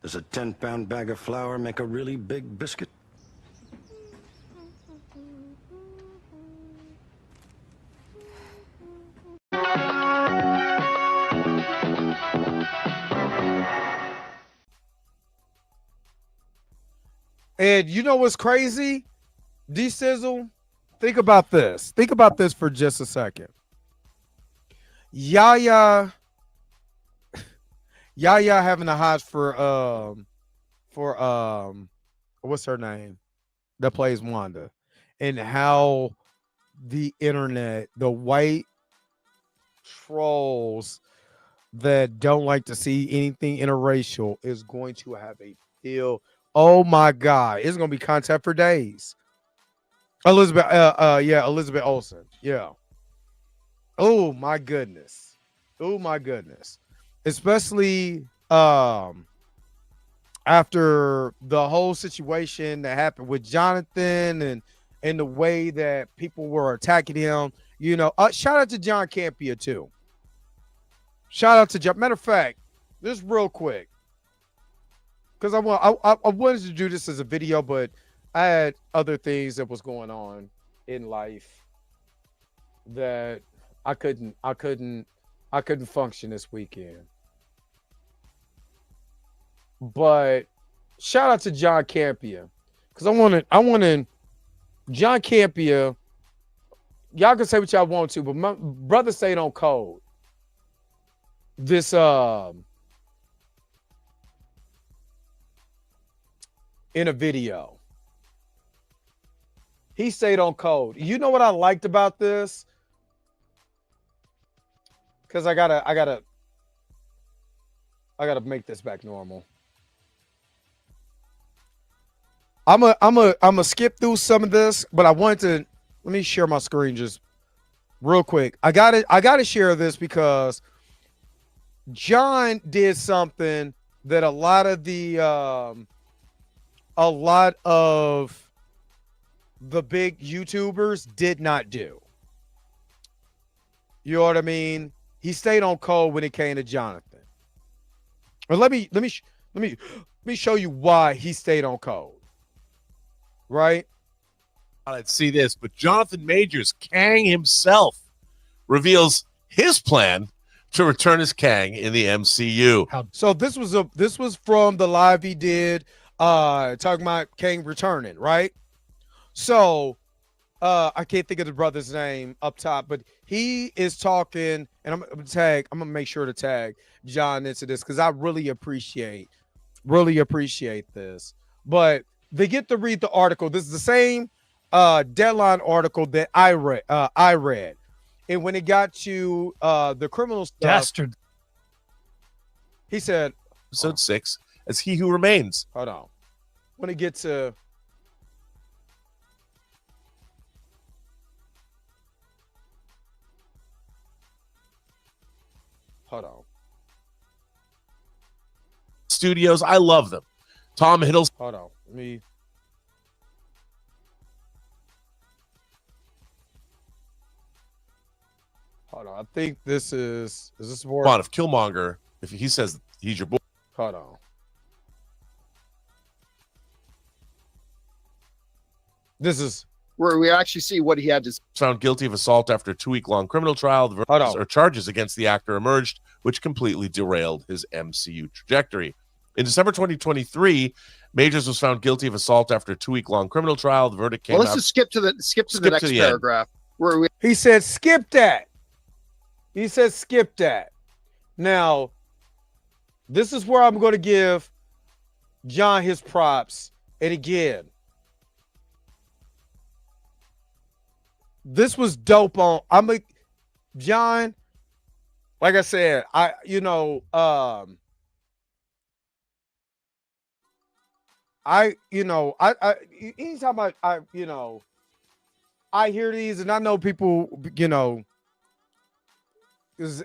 Speaker 21: Does a 10-pound bag of flour make a really big biscuit?
Speaker 5: And you know what's crazy? D-Sizzle, think about this. Think about this for just a second. Yaya having a hot for what's her name? That plays Wanda. And how the internet, the white trolls that don't like to see anything interracial is going to have a feel. Oh my God, it's gonna be content for days. Elizabeth Olsen. Yeah. Oh my goodness. Oh my goodness. Especially after the whole situation that happened with Jonathan and the way that people were attacking him, you know, shout out to John Campea too. Shout out to John. Matter of fact, just real quick, because I wanted to do this as a video, but I had other things that was going on in life that I couldn't function this weekend. But shout out to John Campea, because I wanted John Campea. Y'all can say what y'all want to, but my brother stayed on code. This in a video. He stayed on code. You know what I liked about this? Because I gotta make this back normal. I'm a skip through some of this, but I wanted to let me share my screen just real quick. I gotta share this because John did something that a lot of the big YouTubers did not do. You know what I mean? He stayed on code when it came to Jonathan. But let me show you why he stayed on code. Right?
Speaker 2: Let's see this, but Jonathan Majors, Kang himself, reveals his plan to return as Kang in the MCU.
Speaker 5: So this was from the live he did talking about Kang returning, right? So I can't think of the brother's name up top, but he is talking, and I'm gonna make sure to tag John into this because I really appreciate this. But they get to read the article. This is the same Deadline article that I read. And when it got to the criminal stuff,
Speaker 2: Dastard.
Speaker 5: He said,
Speaker 2: episode 6, as He Who Remains.
Speaker 5: Hold on. When it gets to hold on.
Speaker 2: Studios, I love them. Tom Hiddleston.
Speaker 5: Hold on. Let me. Hold on. I think this is this more?
Speaker 2: Come on, if Killmonger, if he says he's your boy.
Speaker 5: Hold on. This is
Speaker 22: where we actually see what he had to.
Speaker 2: Found guilty of assault after a 2-week-long criminal trial. The verdicts or charges against the actor emerged, which completely derailed his MCU trajectory. In December 2023, Majors was found guilty of assault after a 2-week-long criminal trial. The verdict came out.
Speaker 22: Let's just skip to the next paragraph. Where
Speaker 5: he said, skip that. He said, skip that. Now, this is where I'm going to give John his props. And again, this was dope on. John, like I said, anytime I hear these and I know people,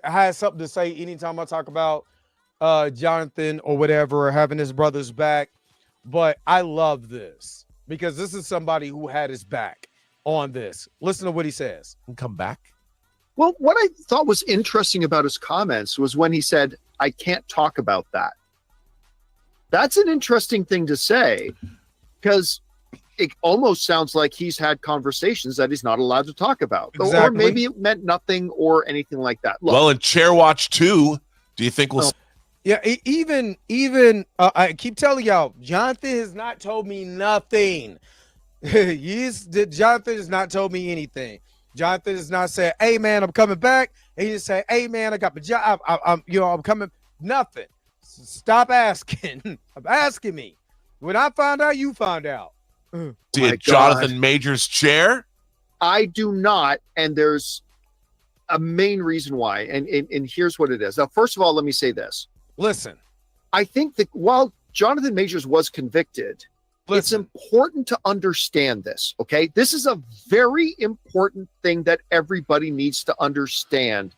Speaker 5: has something to say anytime I talk about Jonathan or whatever, or having his brother's back. But I love this because this is somebody who had his back on this. Listen to what he says.
Speaker 2: And come back.
Speaker 22: Well, what I thought was interesting about his comments was when he said, I can't talk about that. That's an interesting thing to say because it almost sounds like he's had conversations that he's not allowed to talk about. Exactly. Or maybe it meant nothing or anything like that. Look,
Speaker 2: well, in Chairwatch 2, do you think we'll...
Speaker 5: Yeah, even I keep telling y'all, Jonathan has not told me nothing. Jonathan has not told me anything. Jonathan has not said, hey, man, I'm coming back. And he just said, hey, man, I got my job. I'm coming. Nothing. Stop asking. I'm asking me. When I found out, you found out.
Speaker 2: Jonathan Majors' chair?
Speaker 22: I do not, and there's a main reason why, and here's what it is. Now, first of all, let me say this.
Speaker 5: Listen.
Speaker 22: I think that while Jonathan Majors was convicted, it's important to understand this, okay? This is a very important thing that everybody needs to understand.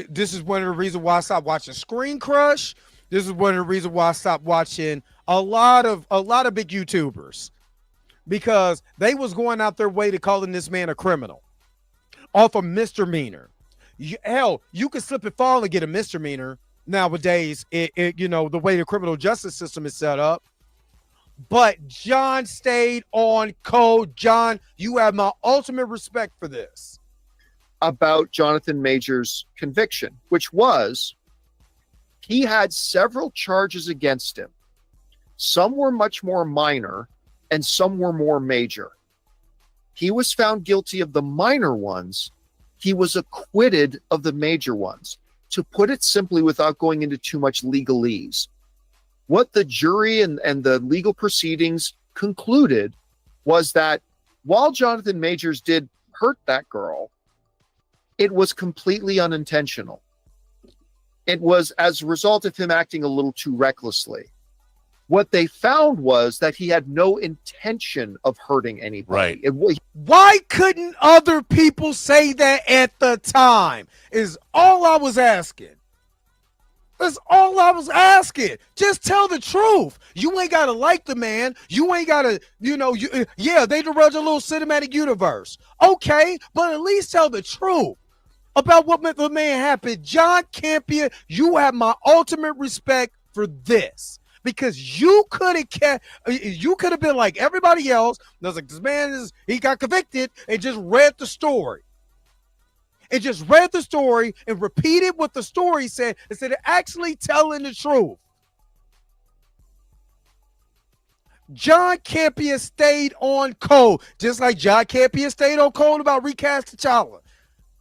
Speaker 5: This is one of the reasons why I stopped watching Screen Crush. This is one of the reasons why I stopped watching a lot of big YouTubers, because they was going out their way to calling this man a criminal off a misdemeanor. Hell, you can slip and fall and get a misdemeanor nowadays. The way the criminal justice system is set up. But John stayed on code. John, you have my ultimate respect for this.
Speaker 22: About Jonathan Majors' conviction, which was he had several charges against him. Some were much more minor and some were more major. He was found guilty of the minor ones. He was acquitted of the major ones. To put it simply, without going into too much legalese, what the jury and the legal proceedings concluded was that while Jonathan Majors did hurt that girl, it was completely unintentional. It was as a result of him acting a little too recklessly. What they found was that he had no intention of hurting anybody.
Speaker 2: Right.
Speaker 5: Why couldn't other people say that at the time? Is all I was asking. That's all I was asking. Just tell the truth. You ain't got to like the man. You ain't got to, they derailed a little cinematic universe. Okay, but at least tell the truth about what the man happened. John Campea, you have my ultimate respect for this. Because you could have been like everybody else. I was like, this man he got convicted and just read the story. And just read the story and repeated what the story said instead of actually telling the truth. John Campea stayed on code, just like John Campea stayed on code about recast T'Challa.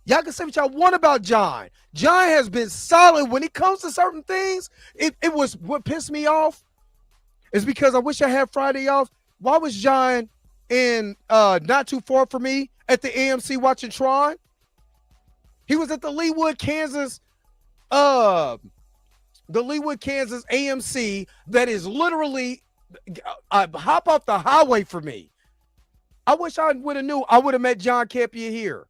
Speaker 5: Y'all can say what y'all want about John. John has been solid when it comes to certain things. It was what pissed me off is because I wish I had Friday off. Why was John in not too far from me at the AMC watching Tron? He was at the Leawood, Kansas AMC that is literally hop off the highway for me. I wish I would have knew. I would have met John Campea here.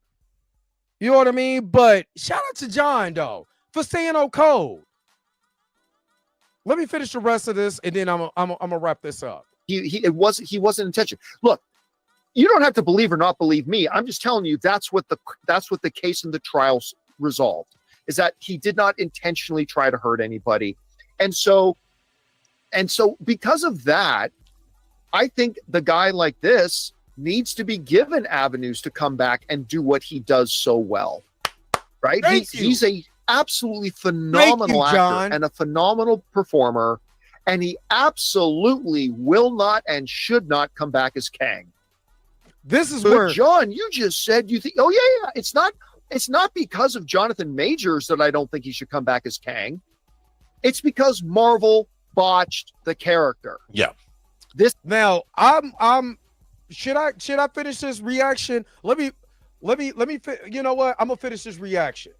Speaker 5: You know what I mean? But shout out to John, though, for staying on code. Let me finish the rest of this, and then I'm gonna wrap this up.
Speaker 22: He wasn't intentional. Look, you don't have to believe or not believe me. I'm just telling you that's what the case in the trials resolved, is that he did not intentionally try to hurt anybody. And so because of that, I think the guy like this needs to be given avenues to come back and do what he does so well. Right? He's a absolutely phenomenal actor and a phenomenal performer, and he absolutely will not and should not come back as Kang.
Speaker 5: This is
Speaker 22: but
Speaker 5: where
Speaker 22: John, you just said you think, it's not because of Jonathan Majors that I don't think he should come back as Kang. It's because Marvel botched the character.
Speaker 2: Yeah.
Speaker 5: Now should I finish this reaction? Let me you know what? I'm gonna finish this reaction.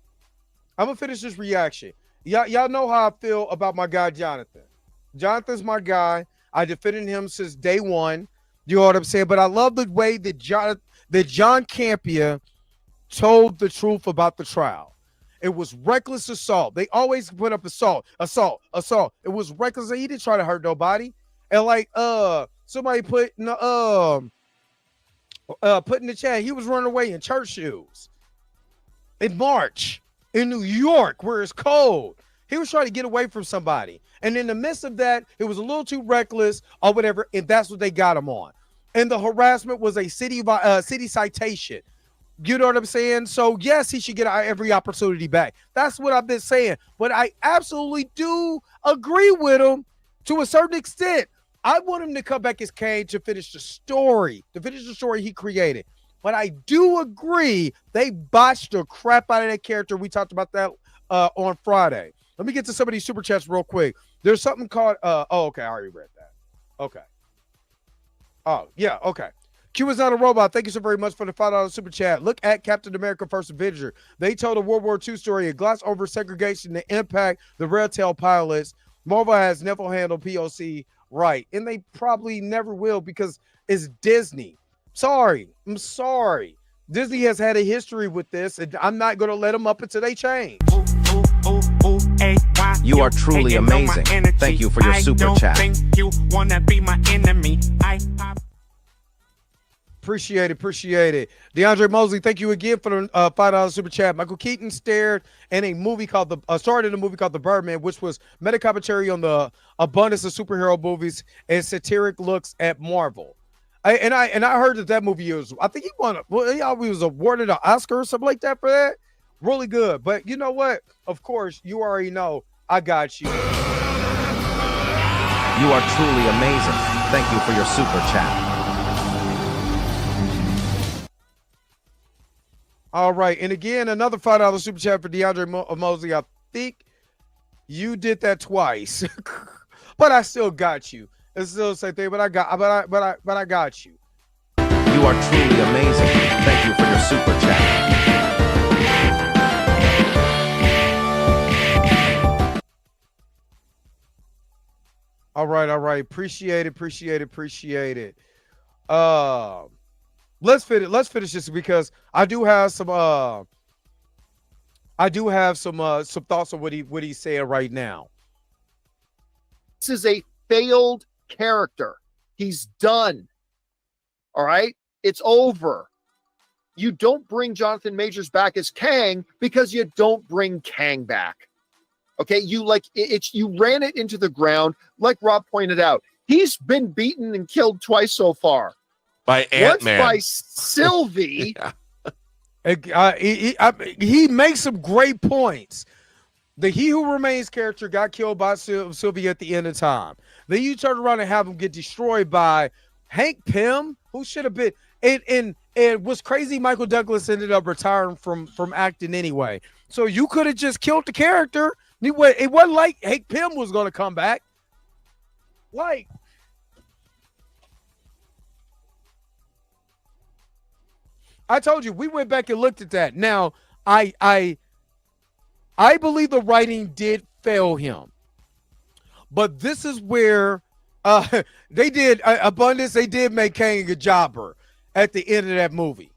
Speaker 5: Y'all know how I feel about my guy Jonathan. Jonathan's my guy. I defended him since day one. You know what I'm saying? But I love the way that John Campea told the truth about the trial. It was reckless assault. They always put up assault. It was reckless. He didn't try to hurt nobody. And like somebody put in the chat, he was running away in church shoes in March in New York where it's cold. He was trying to get away from somebody. And in the midst of that, it was a little too reckless or whatever, and that's what they got him on. And the harassment was a city citation. You know what I'm saying? So, yes, he should get every opportunity back. That's what I've been saying. But I absolutely do agree with him to a certain extent. I want him to come back as Kang to finish the story he created. But I do agree they botched the crap out of that character. We talked about that on Friday. Let me get to some of these super chats real quick. There's something called okay, I already read that. Okay. Oh, yeah, okay. Q is not a robot. Thank you so very much for the $5 super chat. Look at Captain America First Avenger. They told a World War II story and glossed over segregation to impact the railtail pilots. Marvel has never handled POC right, and they probably never will because it's Disney. I'm sorry. Disney has had a history with this, and I'm not going to let them up until they change.
Speaker 17: You are truly amazing. Thank you for your super chat.
Speaker 4: You wanna be my enemy.
Speaker 5: Appreciate it. DeAndre Mosley, thank you again for the $5 super chat. Michael Keaton starred in a movie called The Birdman, which was meta commentary on the abundance of superhero movies and satiric looks at Marvel. I heard that movie was, I think he was awarded an Oscar or something like that for that. Really good. But you know what? Of course, you already know I got you.
Speaker 17: You are truly amazing. Thank you for your super chat.
Speaker 5: All right, and again, another $5 super chat for DeAndre Mosley. I think you did that twice, but I still got you. It's still the same thing, but I got you.
Speaker 17: You are truly amazing. Thank you for your super chat.
Speaker 5: All right. Appreciate it. Let's finish this because I do have some thoughts on what he's saying right now.
Speaker 22: This is a failed character. He's done. All right? It's over. You don't bring Jonathan Majors back as Kang because you don't bring Kang back. Okay? You ran it into the ground, like Rob pointed out. He's been beaten and killed twice so far.
Speaker 2: By Ant-Man.
Speaker 22: Once by Sylvie.
Speaker 2: Yeah.
Speaker 5: He makes some great points. The He Who Remains character got killed by Sylvie at the end of time. Then you turn around and have him get destroyed by Hank Pym, who should have been. And what's crazy, Michael Douglas ended up retiring from acting anyway. So you could have just killed the character. It wasn't like Hank Pym was going to come back. Like, I told you, we went back and looked at that. Now, I believe the writing did fail him. But this is where they did Abundance. They did make Kang a jobber at the end of that movie.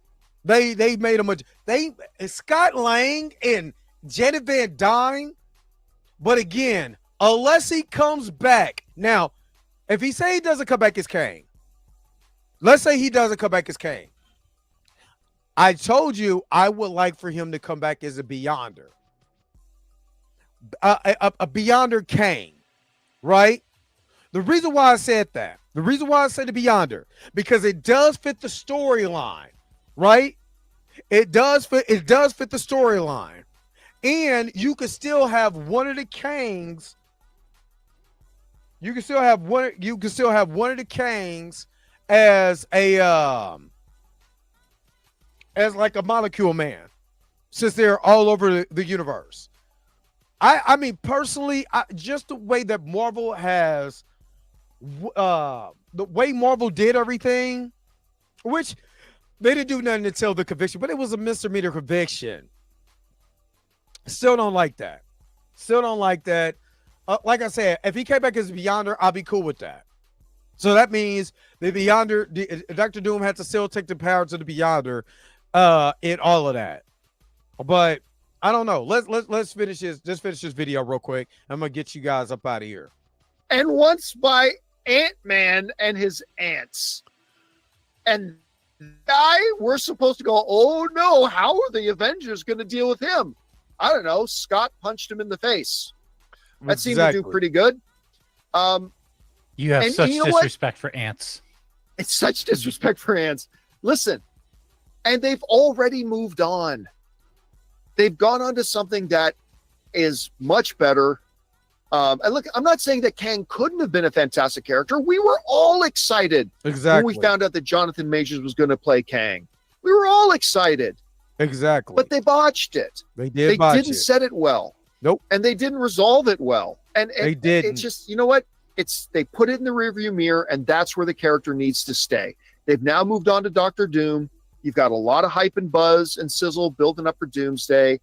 Speaker 5: They made him Scott Lang and Janet Van Dyne. But again, unless he comes back. Now, if he say he doesn't come back as Kang, let's say he doesn't come back as Kang. I told you I would like for him to come back as a Beyonder. A Beyonder Kang, right? The reason why I said that, the reason why I said the Beyonder, because it does fit the storyline, right? It does fit the storyline. And you could still have one of the Kangs. You can still have one of the Kangs as like a molecule man, since they're all over the universe. I mean, personally, just the way that Marvel has, the way Marvel did everything, which they didn't do nothing until the conviction, but it was a misdemeanor conviction. Still don't like that. Like I said, if he came back as a Beyonder, I'll be cool with that. So that means the Beyonder, Dr. Doom had to still take the powers of the Beyonder in all of that. But I don't know. Let's finish this. Just finish this video real quick. I'm gonna get you guys up out of here.
Speaker 22: And once by Ant-Man and his ants. And we're supposed to go, oh no, how are the Avengers going to deal with him? I don't know. Scott punched him in the face. That seemed to do pretty good.
Speaker 6: You have such disrespect for ants.
Speaker 22: It's such disrespect for ants. Listen, and they've already moved on. They've gone on to something that is much better. And look, I'm not saying that Kang couldn't have been a fantastic character. We were all excited when we found out that Jonathan Majors was going to play Kang. We were all excited.
Speaker 5: Exactly.
Speaker 22: But they botched it.
Speaker 5: They
Speaker 22: didn't set it well.
Speaker 5: Nope.
Speaker 22: And they didn't resolve it well. And
Speaker 5: they didn't.
Speaker 22: It's just, you know what? They put it in the rearview mirror, and that's where the character needs to stay. They've now moved on to Dr. Doom. You've got a lot of hype and buzz and sizzle building up for Doomsday.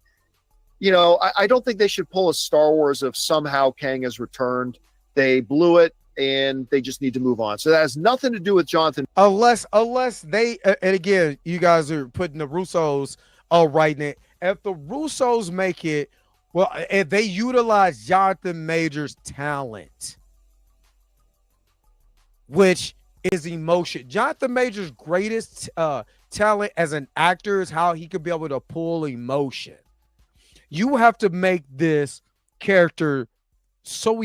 Speaker 22: You know, I don't think they should pull a Star Wars of somehow Kang has returned. They blew it, and they just need to move on. So that has nothing to do with Jonathan.
Speaker 5: Unless they, and again, you guys are putting the Russos writing it. If the Russos make it Well, if they utilize Jonathan Majors' talent, which is emotion. Jonathan Majors' greatest talent as an actor is how he could be able to pull emotion. You have to make this character so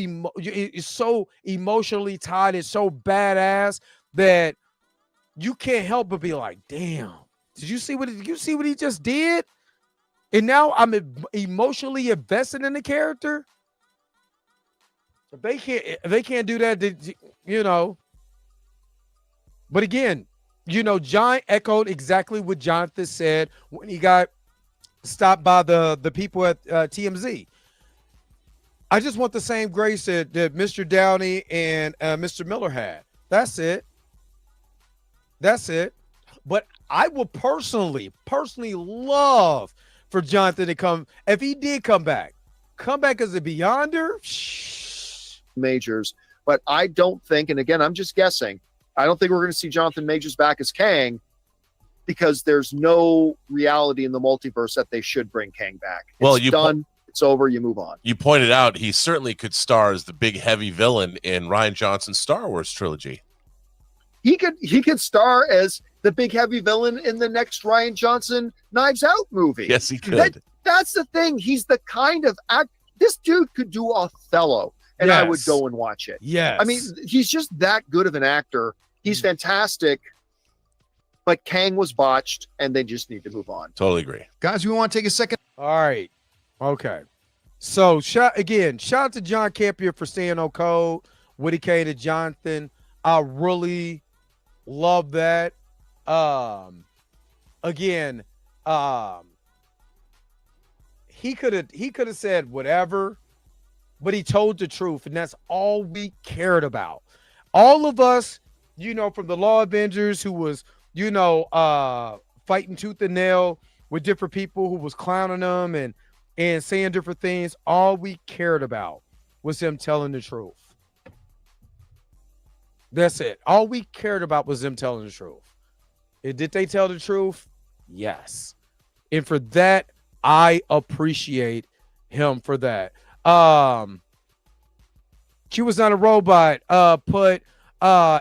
Speaker 5: emotionally tied and so badass that you can't help but be like, damn, did you see what he just did? And now I'm emotionally invested in the character. If they can't do that, you know. But again, you know, John echoed exactly what Jonathan said when he got stopped by the people at TMZ. I just want the same grace that Mr. Downey and Mr. Miller had. That's it. That's it. But I will personally love for Jonathan to come. If he did come back as a Beyonder.
Speaker 22: Majors. But I don't think, and again, I'm just guessing, I don't think we're going to see Jonathan Majors back as Kang because there's no reality in the multiverse that they should bring Kang back. It's done. It's over. You move on.
Speaker 2: You pointed out he certainly could star as the big heavy villain in Rian Johnson's Star Wars trilogy.
Speaker 22: He could star as the big heavy villain in the next Rian Johnson Knives Out movie.
Speaker 2: Yes, he could.
Speaker 22: That's the thing. He's the kind of act. This dude could do Othello, and I would go and watch it.
Speaker 5: Yes.
Speaker 22: I mean, he's just that good of an actor. He's fantastic. But Kang was botched, and they just need to move on.
Speaker 2: Totally agree.
Speaker 9: Guys, we want to take a second.
Speaker 5: All right. Okay. So, shout out to John Campion for staying on code. Woody K to Jonathan. I really love that. Again, he could have said whatever, but he told the truth, and that's all we cared about. All of us, you know, from the Law Avengers who was, you know, fighting tooth and nail with different people who was clowning them and saying different things, all we cared about was him telling the truth. That's it. All we cared about was them telling the truth. And did they tell the truth? Yes. And for that, I appreciate him for that. Q was not a robot.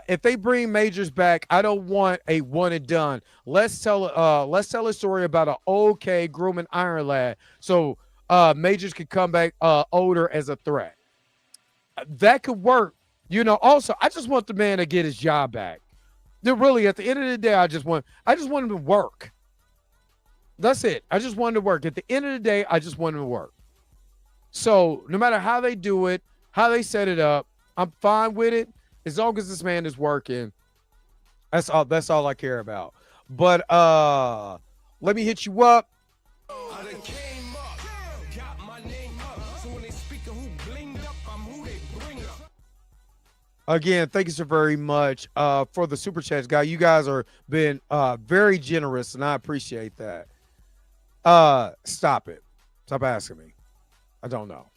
Speaker 5: If they bring Majors back, I don't want a one and done. Let's tell a story about an okay grooming Iron Lad, so Majors could come back older as a threat. That could work. You know, also, I just want the man to get his job back. They're really, at the end of the day, I just want him to work. That's it. I just want him to work. At the end of the day, I just want him to work. So no matter how they do it, how they set it up, I'm fine with it. As long as this man is working, that's all I care about. But let me hit you up. Again, thank you so very much for the super chats, guy. You guys are been very generous, and I appreciate that. Stop it. Stop asking me. I don't know.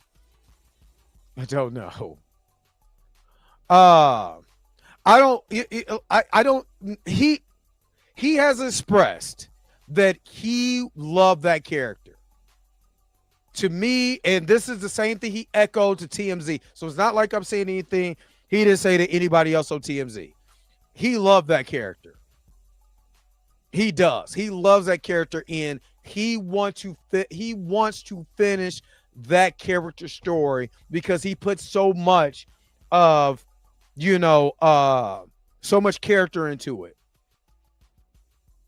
Speaker 5: He has expressed that he loved that character. To me, and this is the same thing he echoed to TMZ. So it's not like I'm saying anything he didn't say to anybody else on TMZ. He loved that character. He does. He loves that character, and he wants to finish that character story because he put so much of, so much character into it.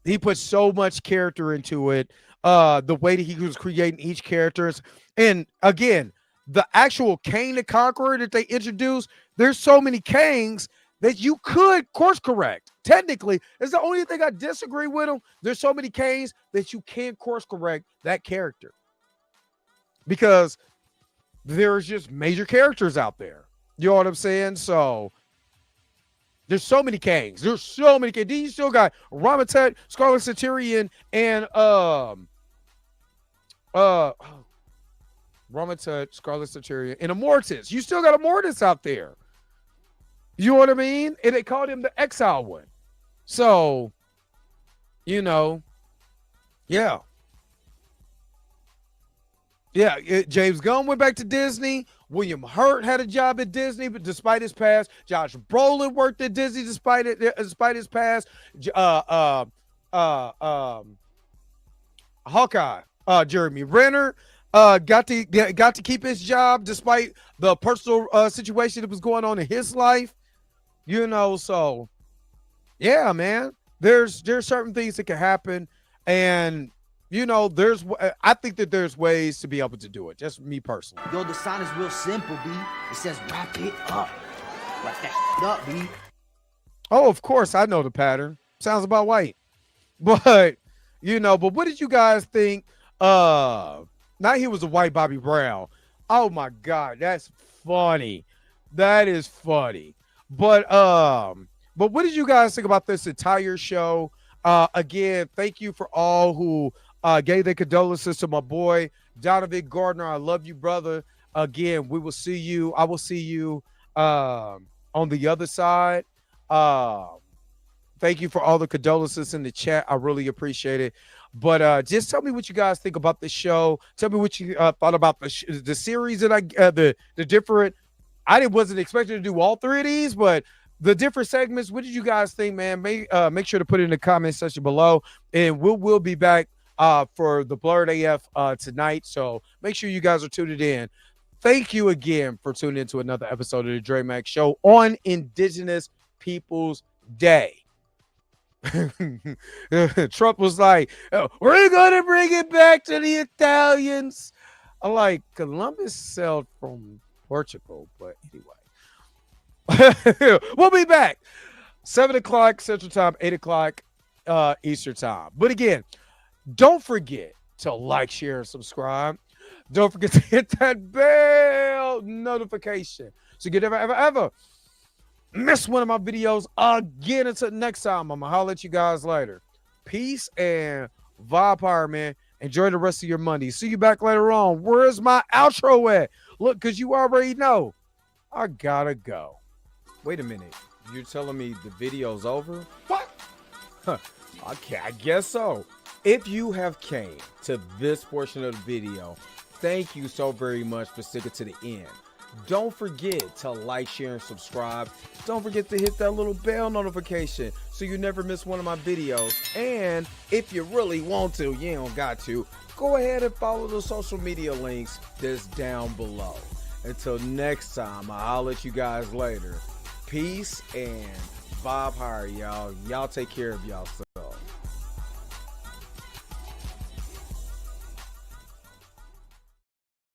Speaker 5: He put so much character into it. The way that he was creating each character. And again, the actual Kang the Conqueror that they introduced, there's so many Kangs that you could course correct. Technically, it's the only thing I disagree with him. There's so many Kangs that you can't course correct that character because there's just major characters out there. You know what I'm saying? So there's so many Kangs. There's so many Kangs. You still got Ramatet, Scarlet Centurion, and Ramatet, Scarlet Centurion, and Immortus. You still got Immortus out there. You know what I mean? And they called him the Exile one. So, yeah. Yeah, James Gunn went back to Disney. William Hurt had a job at Disney, but despite his past, Josh Brolin worked at Disney despite his past. Hawkeye, Jeremy Renner, got to keep his job despite the personal situation that was going on in his life. You know, so yeah, man. There's certain things that can happen, and you know, I think that there's ways to be able to do it. Just me personally.
Speaker 9: Yo, the sign is real simple, B. It says wrap it up. Wrap that shit up, B.
Speaker 5: Oh, of course, I know the pattern. Sounds about white. But, you know, but what did you guys think? Now he was a white Bobby Brown. Oh my God, that's funny. That is funny. But what did you guys think about this entire show? Again, thank you for all who gave their condolences to my boy Donovan Gardner. I love you, brother. Again, we will see you. I will see you on the other side. Thank you for all the condolences in the chat. I really appreciate it. But just tell me what you guys think about the show. Tell me what you thought about the series that the different. I wasn't expecting to do all three of these, but the different segments. What did you guys think, man? Make sure to put it in the comment section below, and we'll be back for the Blurred AF tonight. So make sure you guys are tuned in. Thank you again for tuning into another episode of the Dre Max Show on Indigenous Peoples Day. Trump was like, we're gonna bring it back to the Italians. I'm like, Columbus sailed from Portugal, but anyway. We'll be back 7 o'clock Central Time, 8 o'clock Eastern Time. But again, don't forget to like, share, and subscribe. Don't forget to hit that bell notification so you can ever miss one of my videos again. Until next time, I'm gonna holler at you guys later. Peace and vibe power, man. Enjoy the rest of your Monday. See you back later on. Where's my outro at? Look, because you already know I gotta go. Wait a minute. You're telling me the video's over? What? Huh. Okay, I guess so. If you have came to this portion of the video, thank you so very much for sticking to the end. Don't forget to like, share, and subscribe. Don't forget to hit that little bell notification so you never miss one of my videos. And if you really want to, you don't got to, go ahead and follow the social media links that's down below. Until next time, I'll let you guys later. Peace and vibe higher, y'all. Y'all take care of y'all.